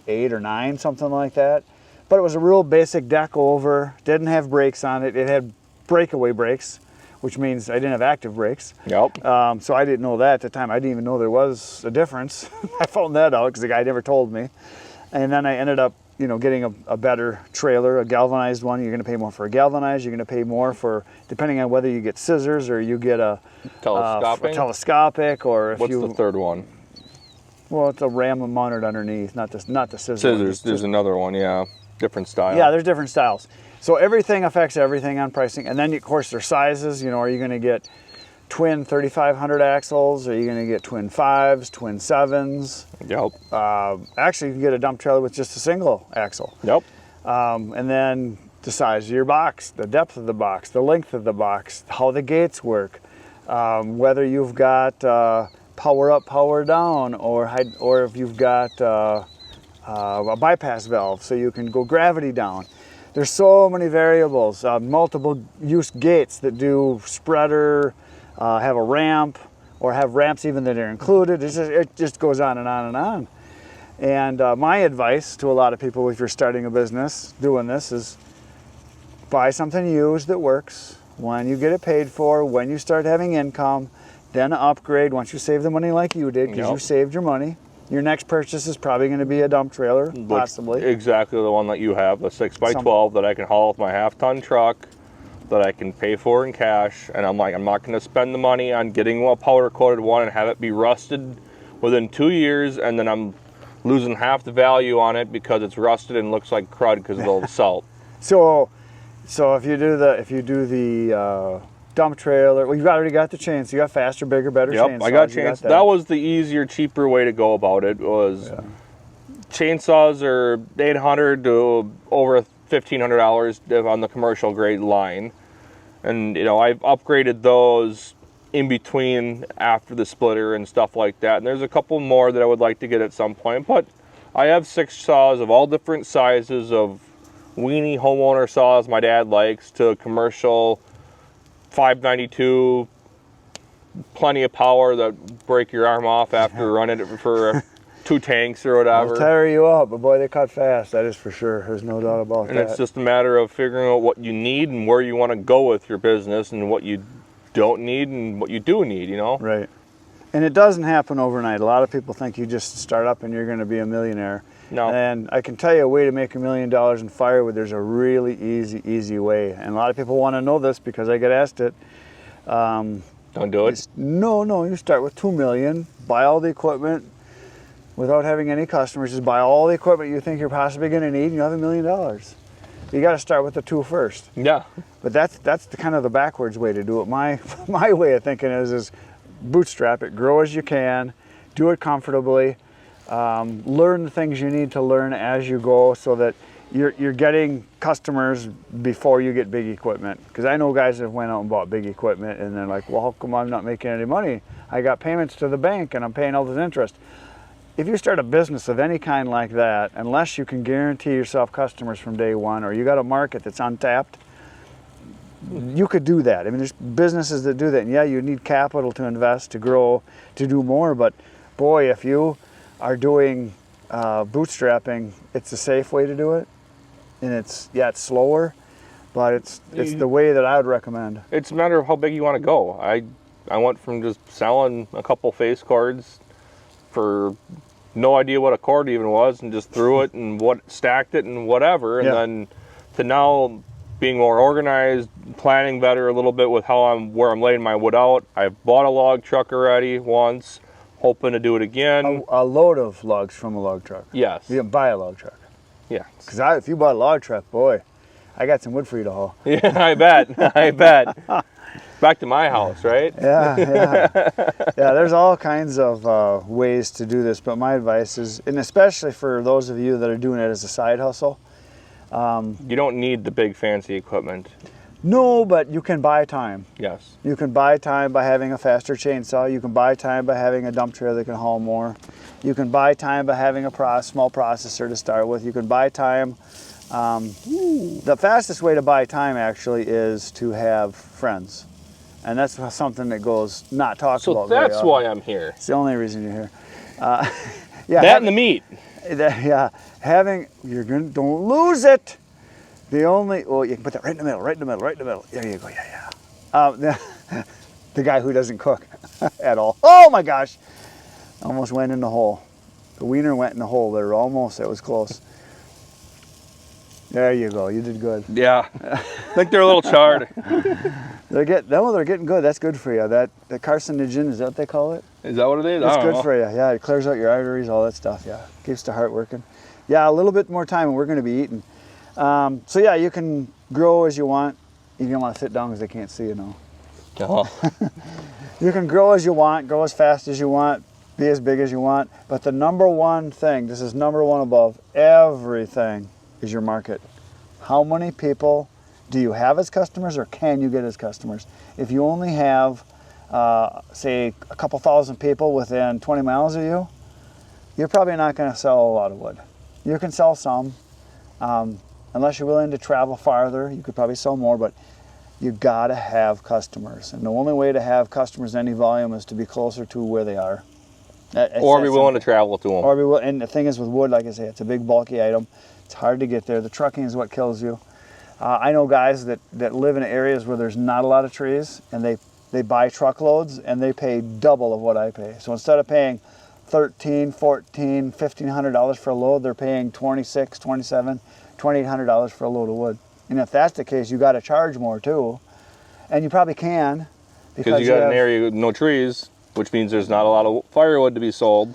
$8,000 or $9,000, something like that. But it was a real basic deck over, didn't have brakes on it. It had breakaway brakes, which means I didn't have active brakes. Yep. So I didn't know that at the time. I didn't even know there was a difference. I found that out because the guy never told me. And then I ended up, getting a better trailer, a galvanized one. You're going to pay more for a galvanized. You're going to pay more for, depending on whether you get scissors or you get a telescopic, or if What's the third one? Well, it's a ram mounted underneath, not the scissors. Scissors. There's another one. Yeah, different style. Yeah, there's different styles. So everything affects everything on pricing, and then of course their sizes. Are you going to get twin 3500 axles? Are you going to get twin 5s, twin 7s? Yep. Actually, you can get a dump trailer with just a single axle. Yep. And then the size of your box, the depth of the box, the length of the box, how the gates work, whether you've got power up, power down, or if you've got a bypass valve so you can go gravity down. There's so many variables, multiple use gates that do spreader, have a ramp, or have ramps even that are included. It just goes on and on and on. And my advice to a lot of people if you're starting a business doing this is buy something used that works. When you get it paid for, when you start having income, then upgrade once you save the money like you did, because you saved your money. Your next purchase is probably going to be a dump trailer, possibly. Exactly the one that you have, a 6x12 that I can haul with my half-ton truck, that I can pay for in cash. And I'm like, I'm not going to spend the money on getting a powder-coated one and have it be rusted within 2 years, and then I'm losing half the value on it because it's rusted and looks like crud because of all the salt. So if you do the dump trailer, well, you've already got the chains. You got faster, bigger, better chainsaws. I got chainsaws. That was the easier, cheaper way to go about it. Chainsaws are $800 to over $1,500 on the commercial grade line, and I've upgraded those in between after the splitter and stuff like that. And there's a couple more that I would like to get at some point. But I have 6 saws of all different sizes, of weenie homeowner saws my dad likes to commercial 592, plenty of power that break your arm off after running it for 2 tanks or whatever. They'll tire you up, but boy, they cut fast. That is for sure. There's no doubt about that. And it's just a matter of figuring out what you need and where you want to go with your business, and what you don't need and what you do need, Right. And it doesn't happen overnight. A lot of people think you just start up and you're going to be a millionaire. No. And I can tell you a way to make $1 million in firewood. There's a really easy way. And a lot of people want to know this because I get asked it. Don't do it? No. You start with $2 million, buy all the equipment without having any customers. Just buy all the equipment you think you're possibly going to need, and you have $1 million. You got to start with the 2 first. Yeah. But that's the kind of the backwards way to do it. My way of thinking is bootstrap it, grow as you can, do it comfortably. Learn the things you need to learn as you go, so that you're getting customers before you get big equipment. Because I know guys that went out and bought big equipment and they're like, well, how come I'm not making any money? I got payments to the bank and I'm paying all this interest. If you start a business of any kind like that, unless you can guarantee yourself customers from day one, or you got a market that's untapped, you could do that. I mean, there's businesses that do that. And yeah, you need capital to invest, to grow, to do more. But boy, if you are doing bootstrapping, it's a safe way to do it. And it's slower, but it's the way that I would recommend. It's a matter of how big you want to go. I went from just selling a couple face cords for no idea what a cord even was, and just threw it and stacked it and whatever, and then to now being more organized, planning better a little bit with where I'm laying my wood out. I've bought a log truck already once, hoping to do it again. A load of logs from a log truck. Yes. You didn't buy a log truck. Yeah. Because if you bought a log truck, boy, I got some wood for you to haul. Yeah, I bet. Back to my house, right? Yeah. There's all kinds of ways to do this, but my advice is, and especially for those of you that are doing it as a side hustle, you don't need the big fancy equipment. No, but you can buy time. Yes. You can buy time by having a faster chainsaw. You can buy time by having a dump trailer that can haul more. You can buy time by having a small processor to start with. You can buy time. The fastest way to buy time actually is to have friends. And that's something that goes not talked about very often. So that's why I'm here. It's the only reason you're here. And the meat. Don't lose it. You can put that right in the middle. There you go, The guy who doesn't cook at all. Oh my gosh! Almost went in the hole. The wiener went in the hole there. Almost. It was close. There you go. You did good. Yeah. I think they're a little charred. They're getting good. That's good for you. That carcinogen, is that what they call it? Is that what it is? It's good for you. Yeah, it clears out your arteries, all that stuff. Yeah, keeps the heart working. Yeah, a little bit more time, and we're going to be eating. So yeah, you can grow as you want. You don't want to sit down because they can't see you now. Oh. You can grow as you want, grow as fast as you want, be as big as you want. But the number one thing, this is number one above everything, is your market. How many people do you have as customers, or can you get as customers? If you only have, say, a couple thousand people within 20 miles of you, you're probably not going to sell a lot of wood. You can sell some. Unless you're willing to travel farther, you could probably sell more, but you gotta have customers. And the only way to have customers in any volume is to be closer to where they are. Or be willing to travel to them. Or be willing, and the thing is with wood, like I say, it's a big bulky item. It's hard to get there. The trucking is what kills you. I know guys that live in areas where there's not a lot of trees, and they buy truckloads and they pay double of what I pay. So instead of paying $1,300, $1,400, $1,500 for a load, they're paying $2,600, $2,700, $2,800 for a load of wood. And if that's the case, you got to charge more too, and you probably can because you got an area with no trees, which means there's not a lot of firewood to be sold,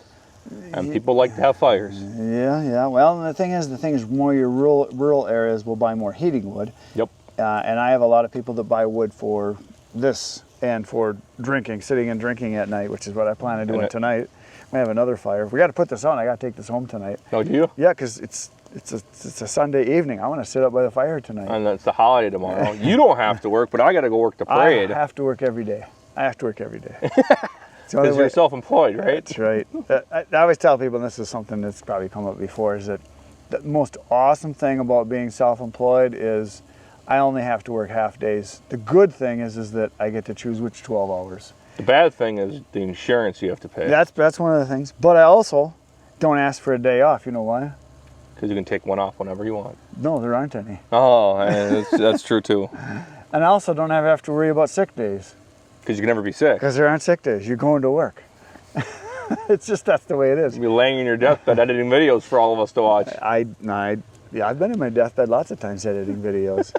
and people like to have fires. Yeah. Well, and the thing is, more your rural areas will buy more heating wood. Yep. And I have a lot of people that buy wood for this and for drinking, sitting and drinking at night, which is what I plan on doing tonight. We have another fire. If we got to put this on, I got to take this home tonight. Oh, do you? Yeah, because it's a Sunday evening. I want to sit up by the fire tonight. And it's the holiday tomorrow. You don't have to work, but I got to go work the parade. I have to work every day. Because you're self-employed, right? That's right. I always tell people, and this is something that's probably come up before, is that the most awesome thing about being self-employed is I only have to work half days. The good thing is that I get to choose which 12 hours. The bad thing is the insurance you have to pay. That's one of the things. But I also don't ask for a day off. You know why? Because you can take one off whenever you want. No, there aren't any. Oh, that's true too. And I also don't have to worry about sick days. Because you can never be sick. Because there aren't sick days. You're going to work. It's just, that's the way it is. You'll be laying in your deathbed editing videos for all of us to watch. Yeah, I've been in my deathbed lots of times editing videos.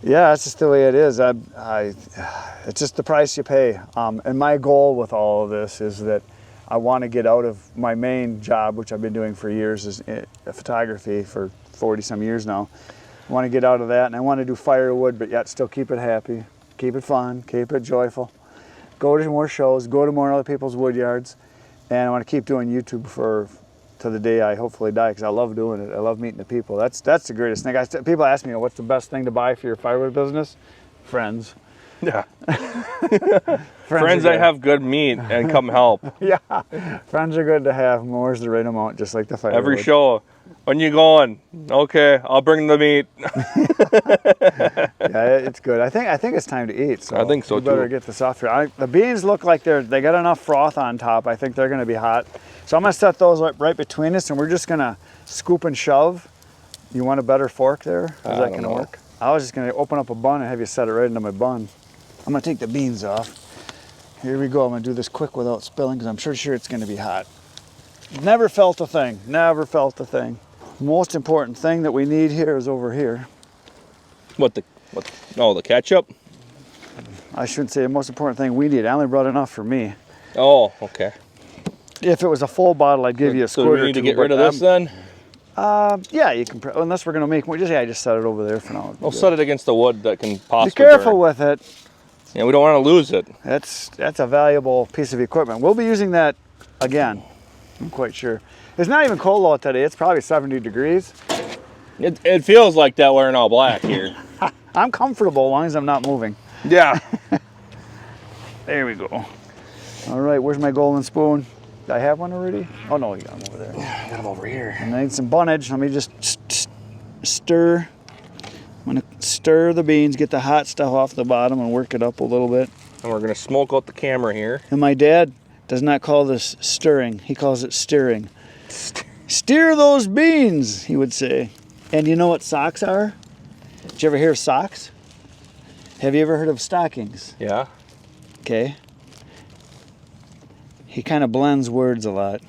Yeah, that's just the way it is. It's just the price you pay. And my goal with all of this is that I want to get out of my main job, which I've been doing for years, is photography for 40 some years now. I want to get out of that, and I want to do firewood, but yet still keep it happy, keep it fun, keep it joyful. Go to more shows, go to more other people's wood yards, and I want to keep doing YouTube to the day I hopefully die, because I love doing it. I love meeting the people. That's the greatest thing. People ask me, what's the best thing to buy for your firewood business? Friends. Yeah. Friends that have good meat and come help. Yeah. Friends are good to have. More's the right amount, just like the firewood. Every show. When you going? Okay, I'll bring the meat. Yeah, it's good. I think it's time to eat. So I think so too. Better get this off here. The beans look like they got enough froth on top. I think they're going to be hot. So I'm going to set those right between us, and we're just going to scoop and shove. You want a better fork there? Is that going to work? I was just going to open up a bun and have you set it right into my bun. I'm going to take the beans off. Here we go. I'm going to do this quick without spilling, because I'm sure it's going to be hot. Never felt a thing. Never felt a thing. Most important thing that we need here is over here. What? Oh, the ketchup? I shouldn't say the most important thing we need. I only brought enough for me. Oh, okay. If it was a full bottle, I'd give you a squirt. So we need to get rid of this then? Yeah, you can. Unless we're gonna make one. Just set it over there for now. We'll set it against the wood that can possibly. Be careful with it. Yeah, we don't want to lose it. That's a valuable piece of equipment. We'll be using that again. I'm quite sure. It's not even cold out today. It's probably 70 degrees. It feels like that wearing all black here. I'm comfortable as long as I'm not moving. Yeah. There we go. All right, where's my golden spoon? Did I have one already? Oh no, you got them over there. I got them over here. And I need some bunnage. Let me just stir. I'm gonna stir the beans, get the hot stuff off the bottom, and work it up a little bit. And we're gonna smoke out the camera here. And my dad does not call this stirring. He calls it steering. Steer those beans, he would say. And you know what socks are? Did you ever hear of socks? Have you ever heard of stockings? Yeah. Okay. He kind of blends words a lot.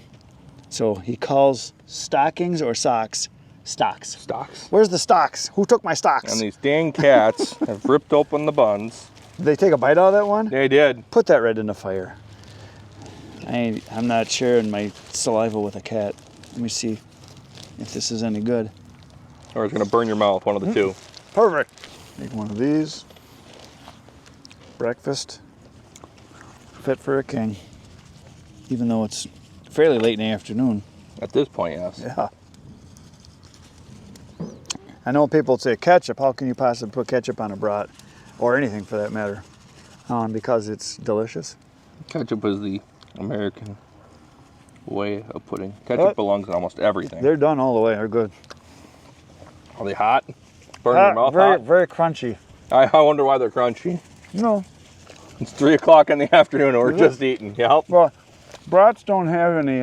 So he calls stockings or socks stocks. Stocks. Where's the stocks? Who took my stocks? And these dang cats have ripped open the buns. Did they take a bite out of that one? They did. Put that right in the fire. I'm not sharing my saliva with a cat. Let me see if this is any good. Or it's going to burn your mouth, one of the two. Perfect. Make one of these. Breakfast. Fit for a king. Even though it's fairly late in the afternoon. At this point, yes. Yeah. I know people say ketchup. How can you possibly put ketchup on a brat? Or anything for that matter. Because it's delicious. Ketchup is the American way of putting. Ketchup belongs in almost everything. They're done all the way. They're good. Are they hot? Burn your mouth very, hot? very crunchy. I wonder why they're crunchy. No. It's 3 o'clock in the afternoon and we're just eating. Yep. Well, brats don't have any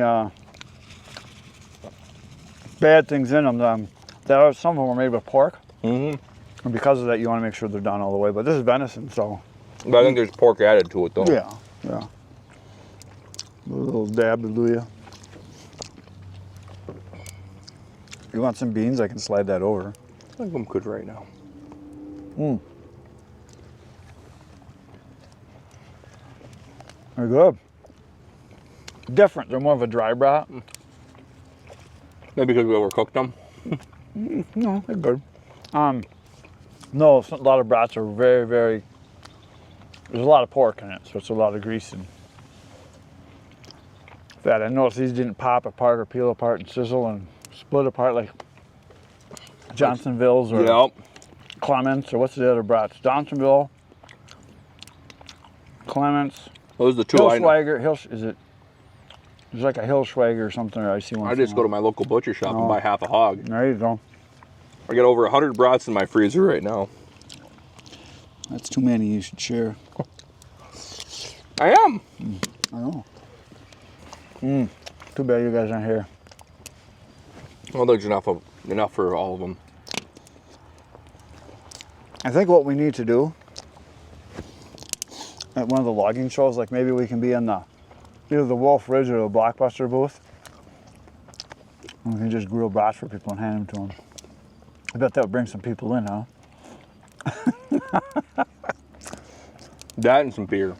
bad things in them. Some of them are made with pork. Mm-hmm. And because of that, you want to make sure they're done all the way. But this is venison, so. But I think there's pork added to it, though. Yeah, yeah. A little dab will do you. You want some beans? I can slide that over. I think I'm good right now. They're good. Different. They're more of a dry brat. Maybe because we overcooked them. No, they're good. No, a lot of brats are very, very. There's a lot of pork in it, so it's a lot of grease and fat. I noticed these didn't pop apart or peel apart and sizzle and split apart like Johnsonville's or Clements, or what's the other brats? Johnsonville, Clements. Those are the two I know. Hillschwager, is it? There's like a Hillschwager or something. I see one. I just go to my local butcher shop and buy half a hog. There you go. I got over 100 brats in my freezer right now. That's too many. You should share. I am. I know. Too bad you guys aren't here. Well, there's enough for all of them. I think what we need to do at one of the logging shows, like maybe we can be in either the Wolf Ridge or the Blockbuster booth. And we can just grill brats for people and hand them to them. I bet that would bring some people in, huh? That and some beer.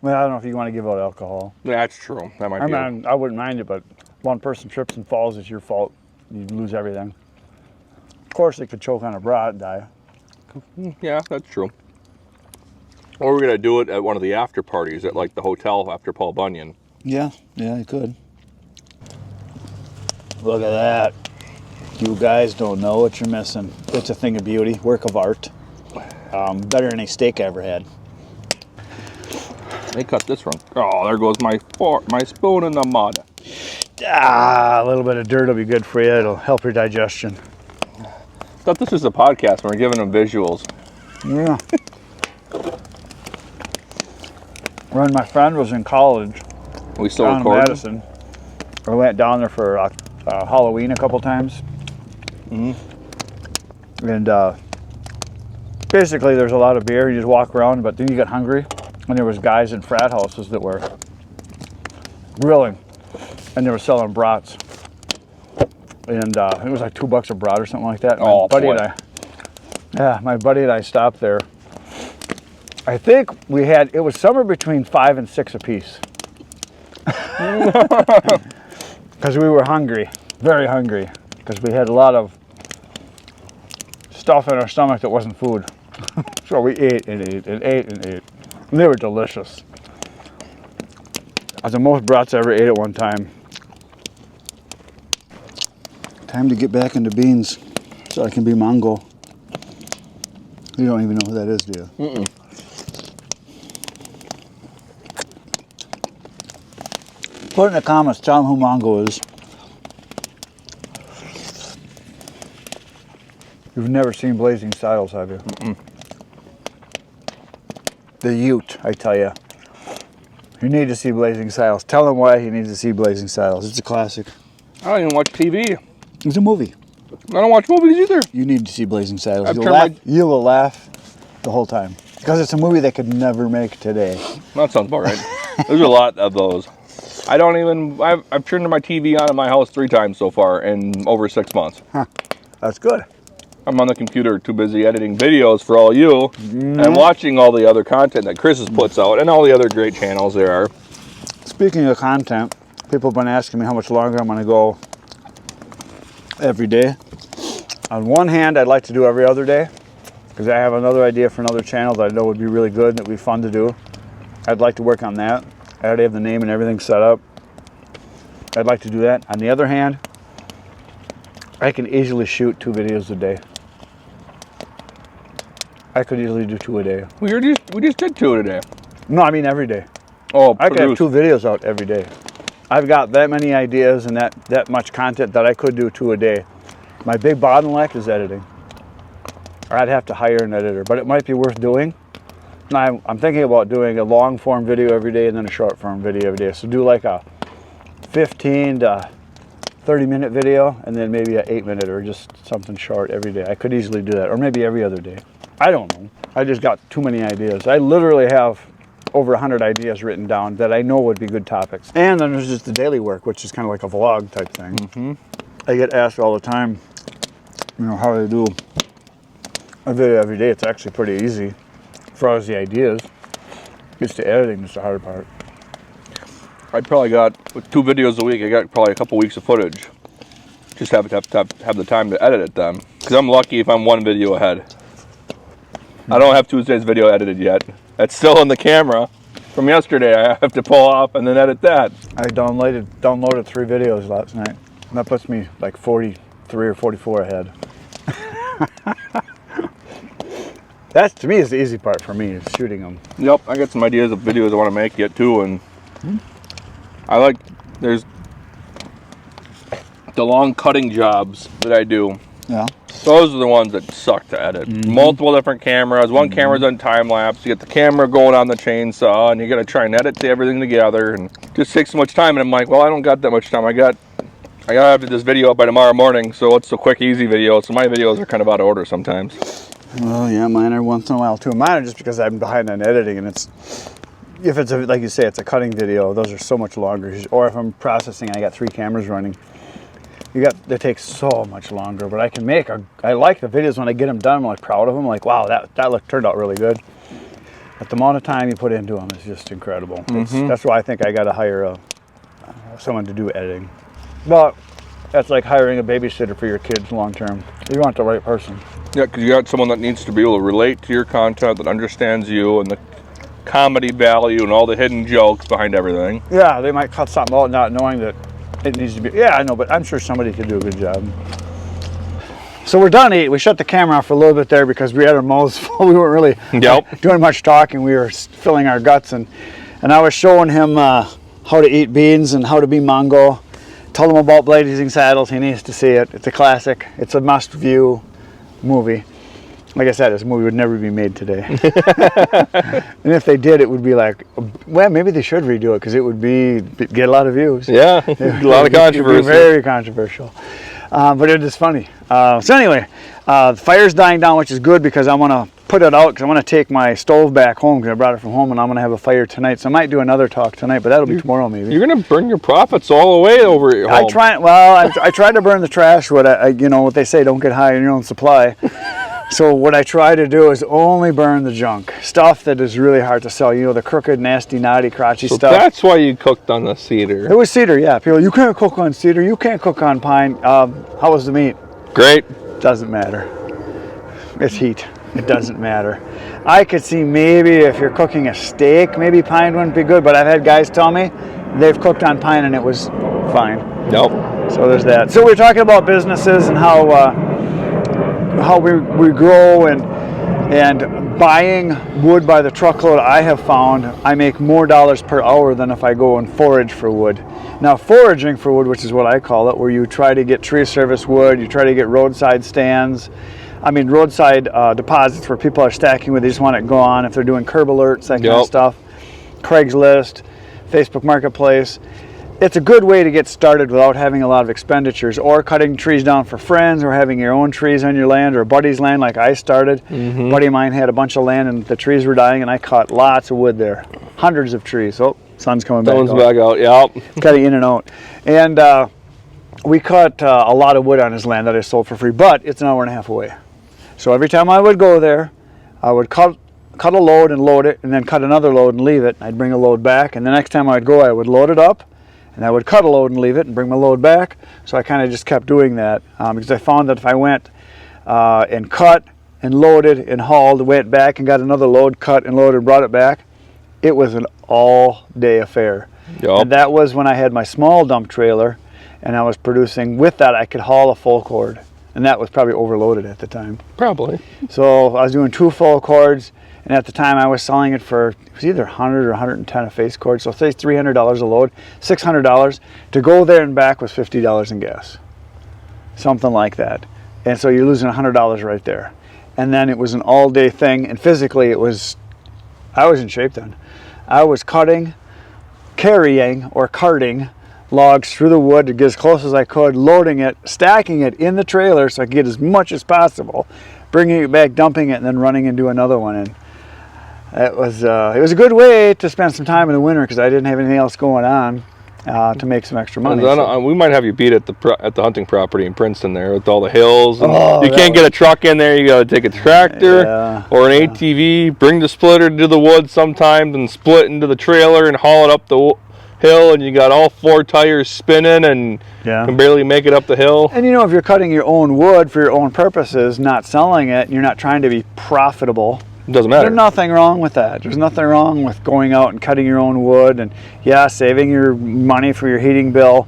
Well, I don't know if you want to give out alcohol. That's true. That might be. I wouldn't mind it, but one person trips and falls, it's your fault. You lose everything. Of course, they could choke on a brat and die. Yeah, that's true. Or we're gonna do it at one of the after parties at like the hotel after Paul Bunyan. Yeah, you could. Look at that. You guys don't know what you're missing. It's a thing of beauty, work of art. Better than any steak I ever had. They cut this wrong. Oh, there goes my spoon in the mud. A little bit of dirt will be good for you. It'll help your digestion. I thought this was a podcast when we're giving them visuals. Yeah. When my friend was in college, We still down in recording? Madison, I went down there for Halloween a couple times. And basically there's a lot of beer. You just walk around, but then you get hungry. And there was guys in frat houses that were grilling, and they were selling brats. And it was like $2 a brat or something like that. Oh, boy. My buddy and I stopped there. I think it was somewhere between 5 and 6 apiece. Because we were hungry, very hungry, because we had a lot of stuff in our stomach that wasn't food. So we ate and ate and ate and ate. And they were delicious. That's the most brats I ever ate at one time. Time to get back into beans so I can be Mongol. You don't even know who that is, do you? Mm-mm. Put in the comments, tell them who Mongo is. You've never seen Blazing Saddles, have you? Mm-mm. The Ute, I tell you. You need to see Blazing Saddles. Tell him why he needs to see Blazing Saddles. It's a classic. I don't even watch TV. It's a movie. I don't watch movies either. You need to see Blazing Saddles. I've You turned will laugh the whole time. Because it's a movie they could never make today. That sounds about right. There's a lot of those. I don't even, I've turned my TV on in my house 3 times so far in over 6 months. Huh. That's good. I'm on the computer too busy editing videos for all you and watching all the other content that Chris puts out and all the other great channels there are. Speaking of content, people have been asking me how much longer I'm going to go every day. On one hand, I'd like to do every other day because I have another idea for another channel that I know would be really good and that would be fun to do. I'd like to work on that. I already have the name and everything set up. I'd like to do that. On the other hand, I can easily shoot 2 videos a day. I could easily do 2 a day. We just did 2 today. No, I mean every day. Oh, I could have 2 videos out every day. I've got that many ideas and that much content that I could do 2 a day. My big bottleneck is editing. Or I'd have to hire an editor, but it might be worth doing. And I'm thinking about doing a long form video every day and then a short form video every day. So do like a 15 to 30-minute video and then maybe an 8-minute or just something short every day. I could easily do that, or maybe every other day. I don't know. I just got too many ideas. I literally have over 100 ideas written down that I know would be good topics. And then there's just the daily work, which is kind of like a vlog type thing. I get asked all the time, you know, how do I do a video every day? It's actually pretty easy as far as the ideas. It's the editing that's the hard part. I probably got, with 2 videos a week, I got probably a couple weeks of footage. Just have the time to edit it then. Because I'm lucky if I'm 1 video ahead. I don't have Tuesday's video edited yet. That's still in the camera from yesterday. I have to pull off and then edit that. I downloaded 3 videos last night. And that puts me like 43 or 44 ahead. That to me is the easy part for me, is shooting them. Yep, I got some ideas of videos I want to make yet too, and I like, there's the long cutting jobs that I do. Yeah. Those are the ones that suck to edit. Multiple different cameras. One camera's on time lapse. You get the camera going on the chainsaw, and you got to try and edit everything together, and it just takes so much time. And I'm like, well, I don't got that much time. I gotta have this video up by tomorrow morning, so it's a quick, easy video. So my videos are kind of out of order sometimes. Well, yeah, mine are once in a while too. Mine are just because I'm behind on editing, and if it's like you say, it's a cutting video. Those are so much longer. Or if I'm processing, and I got 3 cameras running. They take so much longer, but I like the videos when I get them done. I'm like proud of them. Like, wow, that turned out really good. But the amount of time you put into them is just incredible. That's why I think I got to hire someone to do editing. But that's like hiring a babysitter for your kids long term. You want the right person. Yeah, because you got someone that needs to be able to relate to your content, that understands you and the comedy value and all the hidden jokes behind everything. Yeah, they might cut something out not knowing that it needs to be. Yeah, I know, but I'm sure somebody could do a good job. So we're done eating. We shut the camera off for a little bit there because we had our mouths full. We weren't really doing much talking. We were filling our guts, and I was showing him how to eat beans and how to be Mongo. Told him about Blazing Saddles. He needs to see it. It's a classic. It's a must-view movie. Like I said, this movie would never be made today. And if they did, it would be like, well, maybe they should redo it because it would get a lot of views. Yeah, a lot of controversy. It would be very controversial. But it is funny. So anyway, the fire's dying down, which is good because I want to put it out because I want to take my stove back home because I brought it from home and I'm going to have a fire tonight. So I might do another talk tonight, but that'll be tomorrow maybe. You're going to burn your profits all the way over at home. I tried to burn the trash wood. You know what they say, don't get high on your own supply. So what I try to do is only burn the junk. Stuff that is really hard to sell. You know, the crooked, nasty, knotty, crotchy stuff. That's why you cooked on the cedar. It was cedar, yeah. People, you can't cook on cedar. You can't cook on pine. How was the meat? Great. Doesn't matter. It's heat. It doesn't matter. I could see maybe if you're cooking a steak, maybe pine wouldn't be good, but I've had guys tell me they've cooked on pine and it was fine. Nope. So there's that. So we're talking about businesses and how we grow and buying wood by the truckload. I have found I make more dollars per hour than if I go and forage for wood. Now foraging for wood, which is what I call it, where you try to get tree service wood, you try to get roadside stands, roadside deposits where people are stacking wood, they just want it gone. If they're doing curb alerts, that kind of stuff, Craigslist, Facebook Marketplace, it's a good way to get started without having a lot of expenditures, or cutting trees down for friends, or having your own trees on your land, or a buddy's land like I started. A buddy of mine had a bunch of land and the trees were dying, and I cut lots of wood there, hundreds of trees. Oh, sun's coming back out. Sun's back out, yep. Cut it in and out. And we cut a lot of wood on his land that I sold for free, but it's an hour and a half away. So every time I would go there, I would cut a load and load it, and then cut another load and leave it. I'd bring a load back, and the next time I'd go, I would load it up, and I would cut a load and leave it and bring my load back. So I kind of just kept doing that because I found that if I went and cut and loaded and hauled, went back and got another load, cut and loaded and brought it back, it was an all-day affair. Yep. And that was when I had my small dump trailer, and I was producing. With that, I could haul a full cord, and that was probably overloaded at the time. Probably. So I was doing 2 full cords, and at the time I was selling it for, it was either 100 or 110 a face cord, so say $300 a load, $600. To go there and back was $50 in gas, something like that. And so you're losing $100 right there. And then it was an all-day thing, and physically it was, I was in shape then. I was cutting, carrying or carting logs through the wood to get as close as I could, loading it, stacking it in the trailer so I could get as much as possible, bringing it back, dumping it, and then running and do another one. And it was a good way to spend some time in the winter because I didn't have anything else going on to make some extra money. We might have you beat at the hunting property in Princeton there with all the hills. And Oh, you can't get a truck in there. You got to take a tractor or an ATV, bring the splitter to the woods sometimes and split into the trailer and haul it up the hill, and you got all 4 tires spinning and can barely make it up the hill. And you know, if you're cutting your own wood for your own purposes, not selling it, and you're not trying to be profitable, it doesn't matter. there's nothing wrong with that. There's nothing wrong with going out and cutting your own wood and saving your money for your heating bill,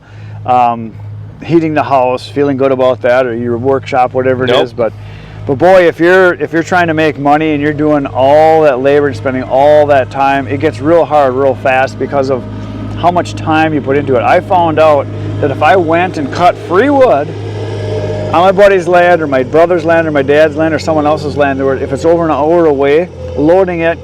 heating the house, feeling good about that, or your workshop, whatever it is. But boy, if you're trying to make money and you're doing all that labor and spending all that time, it gets real hard real fast because of how much time you put into it. I found out that if I went and cut free wood on my buddy's land or my brother's land or my dad's land or someone else's land, or if it's over an hour away, loading it,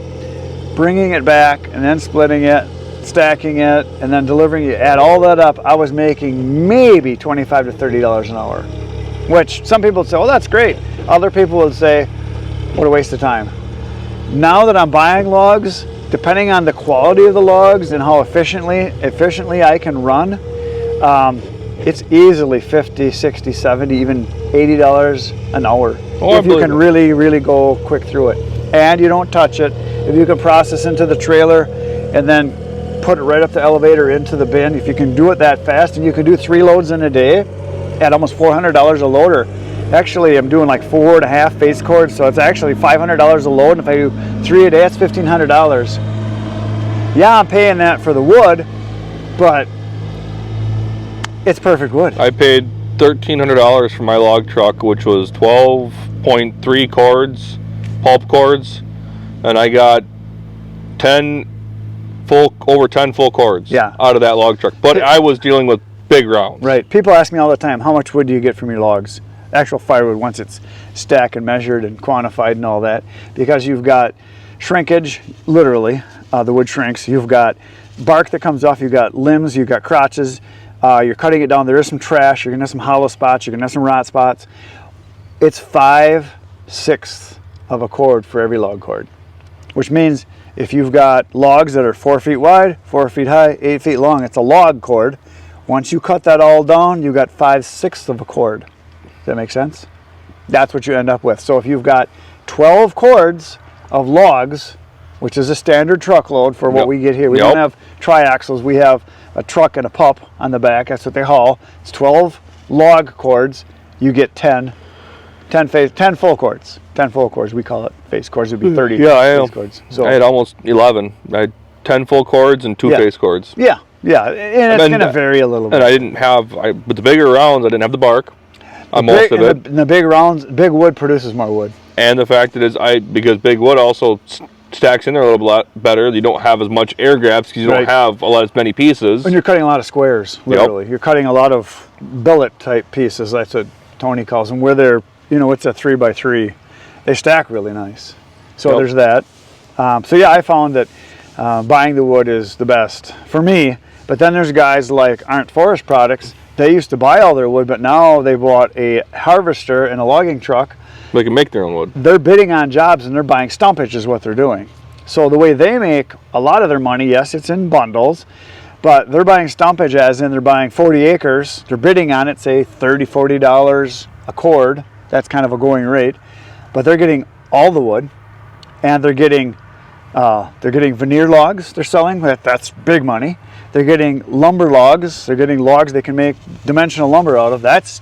bringing it back, and then splitting it, stacking it, and then delivering it, add all that up, I was making maybe $25 to $30 an hour, which some people would say, oh, that's great. Other people would say, what a waste of time. Now that I'm buying logs, depending on the quality of the logs and how efficiently I can run, it's easily $50, $60, $70, even $80 an hour if you can really, really go quick through it. And you don't touch it. If you can process into the trailer and then put it right up the elevator into the bin, if you can do it that fast, and you can do 3 loads in a day at almost $400 a load, or actually I'm doing like 4.5 face cords, so it's actually $500 a load. And if I do 3 a day, it's $1,500. Yeah, I'm paying that for the wood, but it's perfect wood. I paid $1,300 for my log truck, which was 12.3 cords, pulp cords, and I got over 10 full cords out of that log truck. But I was dealing with big rounds. Right. People ask me all the time, how much wood do you get from your logs? Actual firewood, once it's stacked and measured and quantified and all that, because you've got shrinkage, literally, the wood shrinks. You've got bark that comes off, you've got limbs, you've got crotches, you're cutting it down, there is some trash, you're gonna have some hollow spots, you're gonna have some rot spots. It's 5/6 of a cord for every log cord, which means if you've got logs that are 4 feet wide, 4 feet high, 8 feet long, it's a log cord. Once you cut that all down, you've got 5/6 of a cord. Does that make sense? That's what you end up with. So if you've got 12 cords of logs, which is a standard truckload for what we get here. We don't have triaxles. We have a truck and a pup on the back. That's what they haul. It's 12 log cords. You get 10 full cords. 10 full cords. We call it face cords. It'd be 30 face cords. So I had almost 11. I had 10 full cords and 2 face cords. Yeah. And it's going to vary a little bit. And I didn't have, with the bigger rounds, I didn't have the bark on most of it. And the big rounds, big wood produces more wood. And the fact that because big wood also stacks in there a little bit better. You don't have as much air grabs because you don't have as many pieces. And you're cutting a lot of squares, literally. You're cutting a lot of billet type pieces. That's what Tony calls them, where they're, it's a 3x3. They stack really nice. So there's that. So yeah, I found that buying the wood is the best for me. But then there's guys like Aren't Forest Products. They used to buy all their wood, but now they bought a harvester and a logging truck. They can make their own wood. They're bidding on jobs and they're buying stumpage is what they're doing. So the way they make a lot of their money, yes, it's in bundles, but they're buying stumpage as in they're buying 40 acres. They're bidding on it, say $30, $40 a cord. That's kind of a going rate. But they're getting all the wood, and they're getting veneer logs they're selling. That's big money. They're getting lumber logs. They're getting logs they can make dimensional lumber out of. That's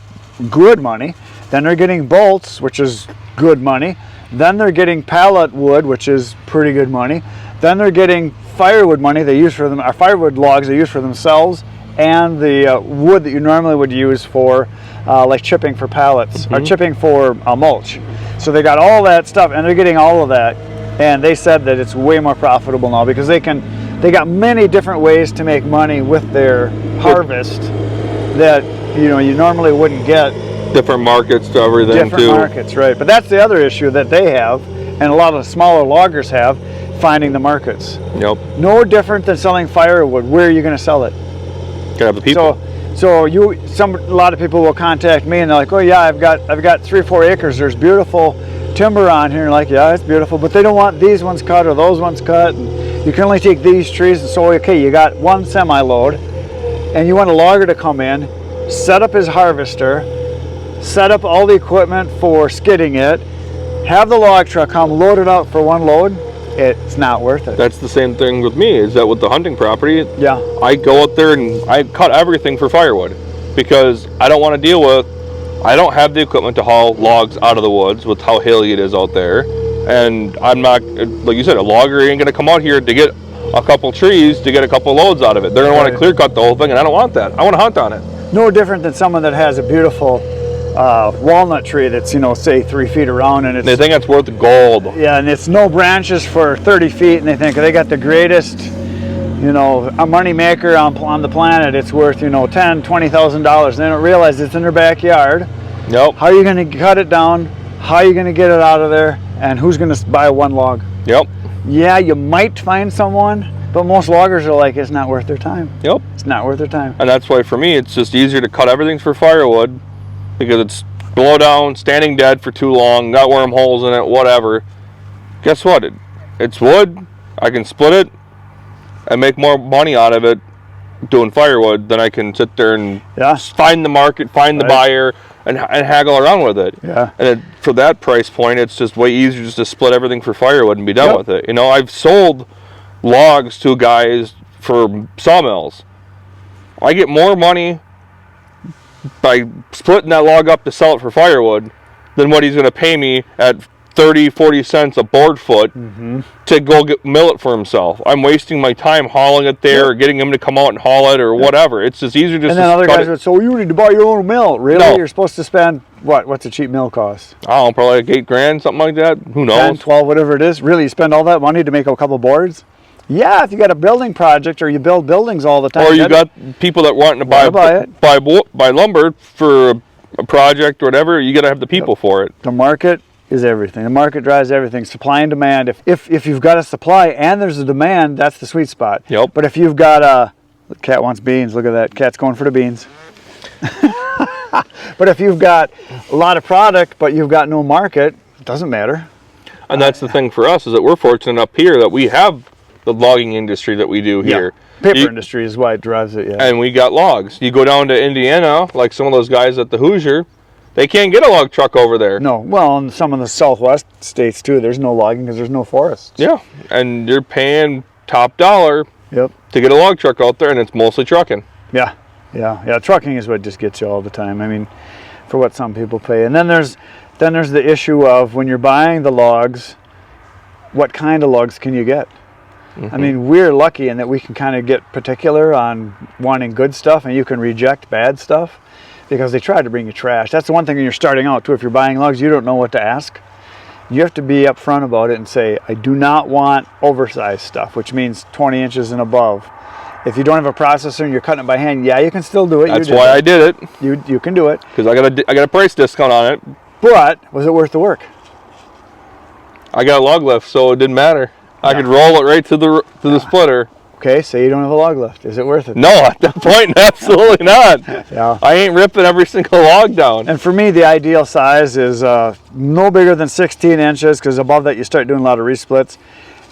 good money. Then they're getting bolts, which is good money. Then they're getting pallet wood, which is pretty good money. Then they're getting firewood money they use for them, or firewood logs they use for themselves, and the wood that you normally would use for like chipping for pallets or chipping for mulch. So they got all that stuff, and they're getting all of that. And they said that it's way more profitable now because they got many different ways to make money with their harvest that you normally wouldn't get. Different markets to everything. Different markets, right? But that's the other issue that they have, and a lot of the smaller loggers have, finding the markets. Yep. No different than selling firewood. Where are you going to sell it? Gotta have the people. So a lot of people will contact me and they're like, oh yeah, I've got 3 or 4 acres. There's beautiful timber on here. And like, yeah, it's beautiful, but they don't want these ones cut or those ones cut. And you can only take these trees. And so, okay, you got one semi-load and you want a logger to come in, set up his harvester, set up all the equipment for skidding it, have the log truck come, load it out for one load. It's not worth it. That's the same thing with me, is that with the hunting property, yeah, I go out there and I cut everything for firewood because I don't want to deal with, I don't have the equipment to haul logs out of the woods with how hilly it is out there. And I'm not, like you said, a logger ain't going to come out here to get a couple trees to get a couple loads out of it. They're going to want to clear cut the whole thing, and I don't want that. I want to hunt on it. No different than someone that has a beautiful walnut tree that's, say 3 feet around, and they think it's worth gold. Yeah, and it's no branches for 30 feet, and they think they got the greatest, a money maker on the planet. It's worth, $10,000, $20,000. They don't realize it's in their backyard. Yep. How are you going to cut it down? How are you going to get it out of there? And who's going to buy one log? Yep. Yeah, you might find someone, but most loggers are like, it's not worth their time. Yep. It's not worth their time. And that's why for me, it's just easier to cut everything for firewood because it's blow down, standing dead for too long, got wormholes in it, whatever. Guess what? It's wood. I can split it and make more money out of it doing firewood than I can sit there and find the market, find the buyer, and haggle around with it. Yeah. And for that price point, it's just way easier just to split everything for firewood and be done with it. I've sold logs to guys for sawmills. I get more money by splitting that log up to sell it for firewood than what he's going to pay me at 30-40 cents a board foot to go mill it for himself. I'm wasting my time hauling it there or getting him to come out and haul it or whatever. It's just easier just and then other guys would say, so you need to buy your own mill. Really? No. You're supposed to spend what's a cheap mill cost? I don't know, probably like $8,000, something like that. Who knows? 10, 12, whatever it is. Really, you spend all that money to make a couple boards? Yeah, if you got a building project or you build buildings all the time. Or you got people that want to buy lumber for a project or whatever, you got to have the people for it. The market is everything. The market drives everything. Supply and demand. If you've got a supply and there's a demand, that's the sweet spot. Yep. But if you've got the cat wants beans. Look at that. Cat's going for the beans. But if you've got a lot of product but you've got no market, it doesn't matter. And that's the thing for us is that we're fortunate up here that we have the logging industry that we do here. Paper industry is why it drives it, And we got logs. You go down to Indiana, like some of those guys at the Hoosier, they can't get a log truck over there. No, well, in some of the Southwest states too, there's no logging because there's no forests. Yeah, and you're paying top dollar to get a log truck out there, and it's mostly trucking. Yeah. Trucking is what just gets you all the time. I mean, for what some people pay. And then there's the issue of when you're buying the logs, what kind of logs can you get? I mean, we're lucky in that we can kind of get particular on wanting good stuff, and you can reject bad stuff because they try to bring you trash. That's the one thing when you're starting out too. If you're buying logs, you don't know what to ask. You have to be upfront about it and say, I do not want oversized stuff, which means 20 inches and above. If you don't have a processor and you're cutting it by hand, yeah, you can still do it. That's why I did it. You can do it because I got a price discount on it. But was it worth the work? I got a log lift, so it didn't matter. I could roll it right to the splitter. Okay, say you don't have a log left. Is it worth it? No, at that point, absolutely not. Yeah. I ain't ripping every single log down. And for me, the ideal size is no bigger than 16 inches, because above that you start doing a lot of resplits,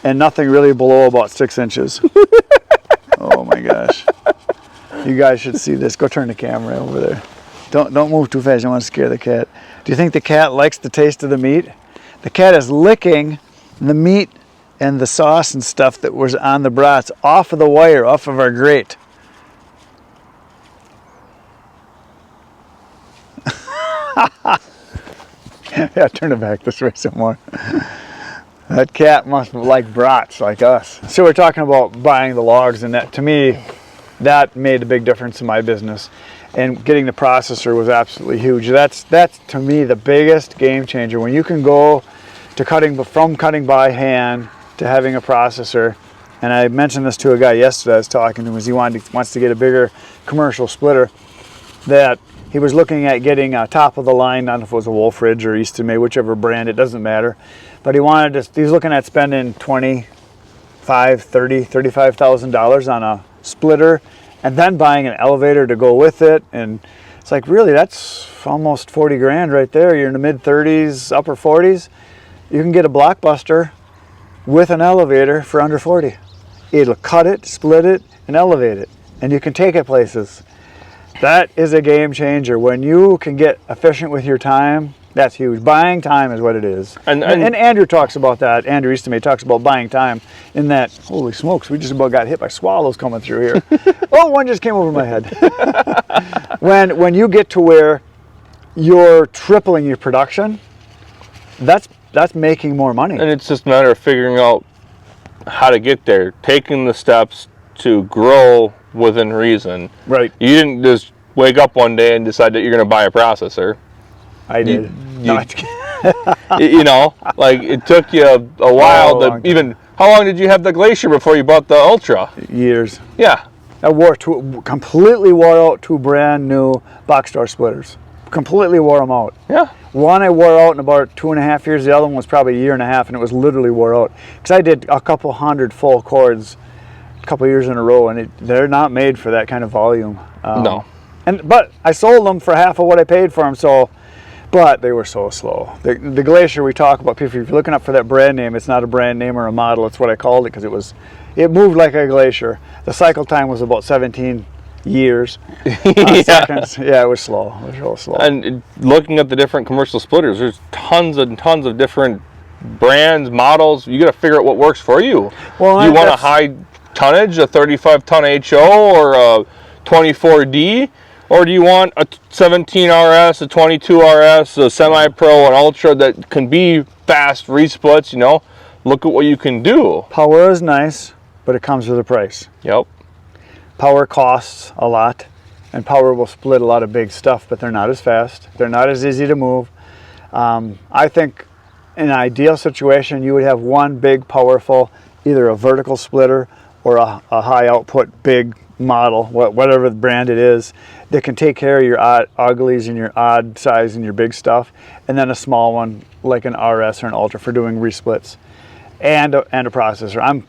and nothing really below about 6 inches. Oh my gosh. You guys should see this. Go turn the camera over there. Don't move too fast. You don't want to scare the cat. Do you think the cat likes the taste of the meat? The cat is licking the meat and the sauce and stuff that was on the brats off of the wire, off of our grate. Yeah, turn it back this way some more. That cat must like brats like us. So we're talking about buying the logs, and that, to me, that made a big difference in my business. And getting the processor was absolutely huge. That's to me the biggest game changer. When you can go to from cutting by hand to having a processor. And I mentioned this to a guy yesterday I was talking to him, as he wants to get a bigger commercial splitter, that he was looking at getting a top of the line, I don't know if it was a Wolfridge or Easton May, whichever brand, it doesn't matter. But he was looking at spending $35,000 on a splitter, and then buying an elevator to go with it. And it's like, really, that's almost 40 grand right there. You're in the mid 30s, upper 40s. You can get a Blockbuster with an elevator for under 40. It'll cut it, split it, and elevate it. And you can take it places. That is a game changer. When you can get efficient with your time, that's huge. Buying time is what it is. And Andrew talks about that. Andrew Easton talks about buying time in that, holy smokes, we just about got hit by swallows coming through here. Oh, one just came over my head. When you get to where you're tripling your production, that's making more money. And it's just a matter of figuring out how to get there, taking the steps to grow within reason. Right. You didn't just wake up one day and decide that you're going to buy a processor. I did. You know, like it took you a while to even. How long did you have the Glacier before you bought the Ultra? Years. Yeah. I completely wore out 2 brand new box store splitters. Completely wore them out. Yeah. One I wore out in about 2.5 years. The other one was probably 1.5 years, and it was literally wore out. Because I did a couple hundred full cords a couple years in a row, and they're not made for that kind of volume. No. But I sold them for half of what I paid for them. But they were so slow. The Glacier we talk about, if you're looking up for that brand name, it's not a brand name or a model. It's what I called it, because it moved like a Glacier. The cycle time was about 17 years. Seconds. Yeah, it was slow. It was real slow. And looking at the different commercial splitters, there's tons and tons of different brands, models. You got to figure out what works for you. Well, you want a high tonnage, a 35-ton HO or a 24D? Or do you want a 17 RS, a 22 RS, a semi-pro, an ultra that can be fast resplits, you know? Look at what you can do. Power is nice, but it comes with a price. Yep. Power costs a lot, and power will split a lot of big stuff, but they're not as fast. They're not as easy to move. I think in an ideal situation, you would have one big, powerful, either a vertical splitter or a high output big model, whatever the brand it is, that can take care of your odd uglies and your odd size and your big stuff, and then a small one like an RS or an Ultra for doing resplits, and a processor. And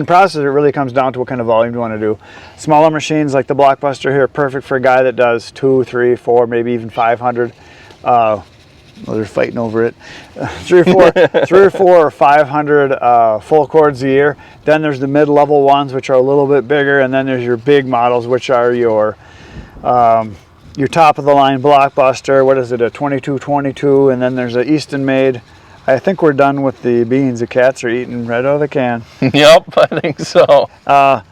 processor really comes down to what kind of volume you want to do. Smaller machines like the Blockbuster here, perfect for a guy that does 2, 3, 4, maybe even 500. They're fighting over it. 3 or 4 or 500 full cords a year. Then there's the mid-level ones, which are a little bit bigger, and then there's your big models, which are your top-of-the-line Blockbuster. What is it? A 2222, and then there's an Easton made. I think we're done with the beans. The cats are eating right out of the can. Yep, I think so. The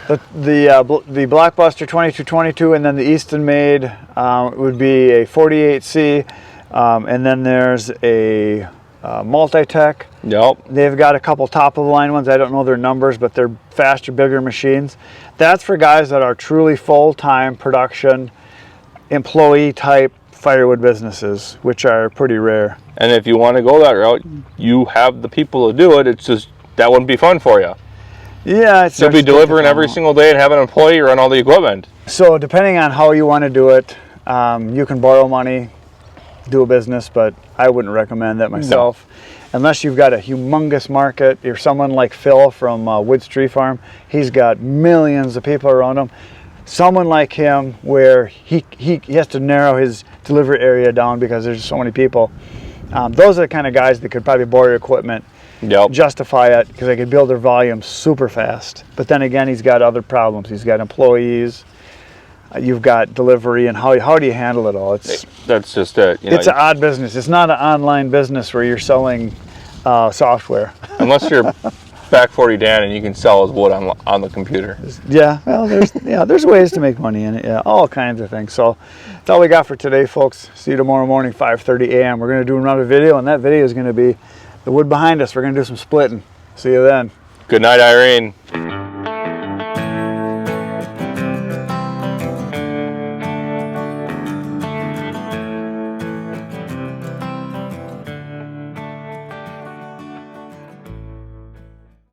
Blockbuster 2222, and then the Easton made would be a 48C. And then there's a Multi-Tech. Yep. They've got a couple top-of-the-line ones. I don't know their numbers, but they're faster, bigger machines. That's for guys that are truly full-time production, employee-type firewood businesses, which are pretty rare. And if you want to go that route, you have the people to do it. It's just, that wouldn't be fun for you. Yeah. You'll be delivering every single day and have an employee run all the equipment. So depending on how you want to do it, you can borrow money, do a business, but I wouldn't recommend that myself. unless you've got a humongous market, you're someone like Phil from Woods Tree Farm, he's got millions of people around him. Someone like him where he has to narrow his delivery area down because there's so many people. Those are the kind of guys that could probably borrow your equipment, justify it, because they could build their volume super fast. But then again, he's got other problems. He's got employees, you've got delivery, and how do you handle it all? That's just it. It's an odd business. It's not an online business where you're selling software. Unless you're Back 40 Dan and you can sell his wood on the computer. Yeah, well, there's ways to make money in it. Yeah, all kinds of things. So that's all we got for today, folks. See you tomorrow morning, 5:30 a.m. We're going to do another video, and that video is going to be the wood behind us. We're going to do some splitting. See you then. Good night, Irene.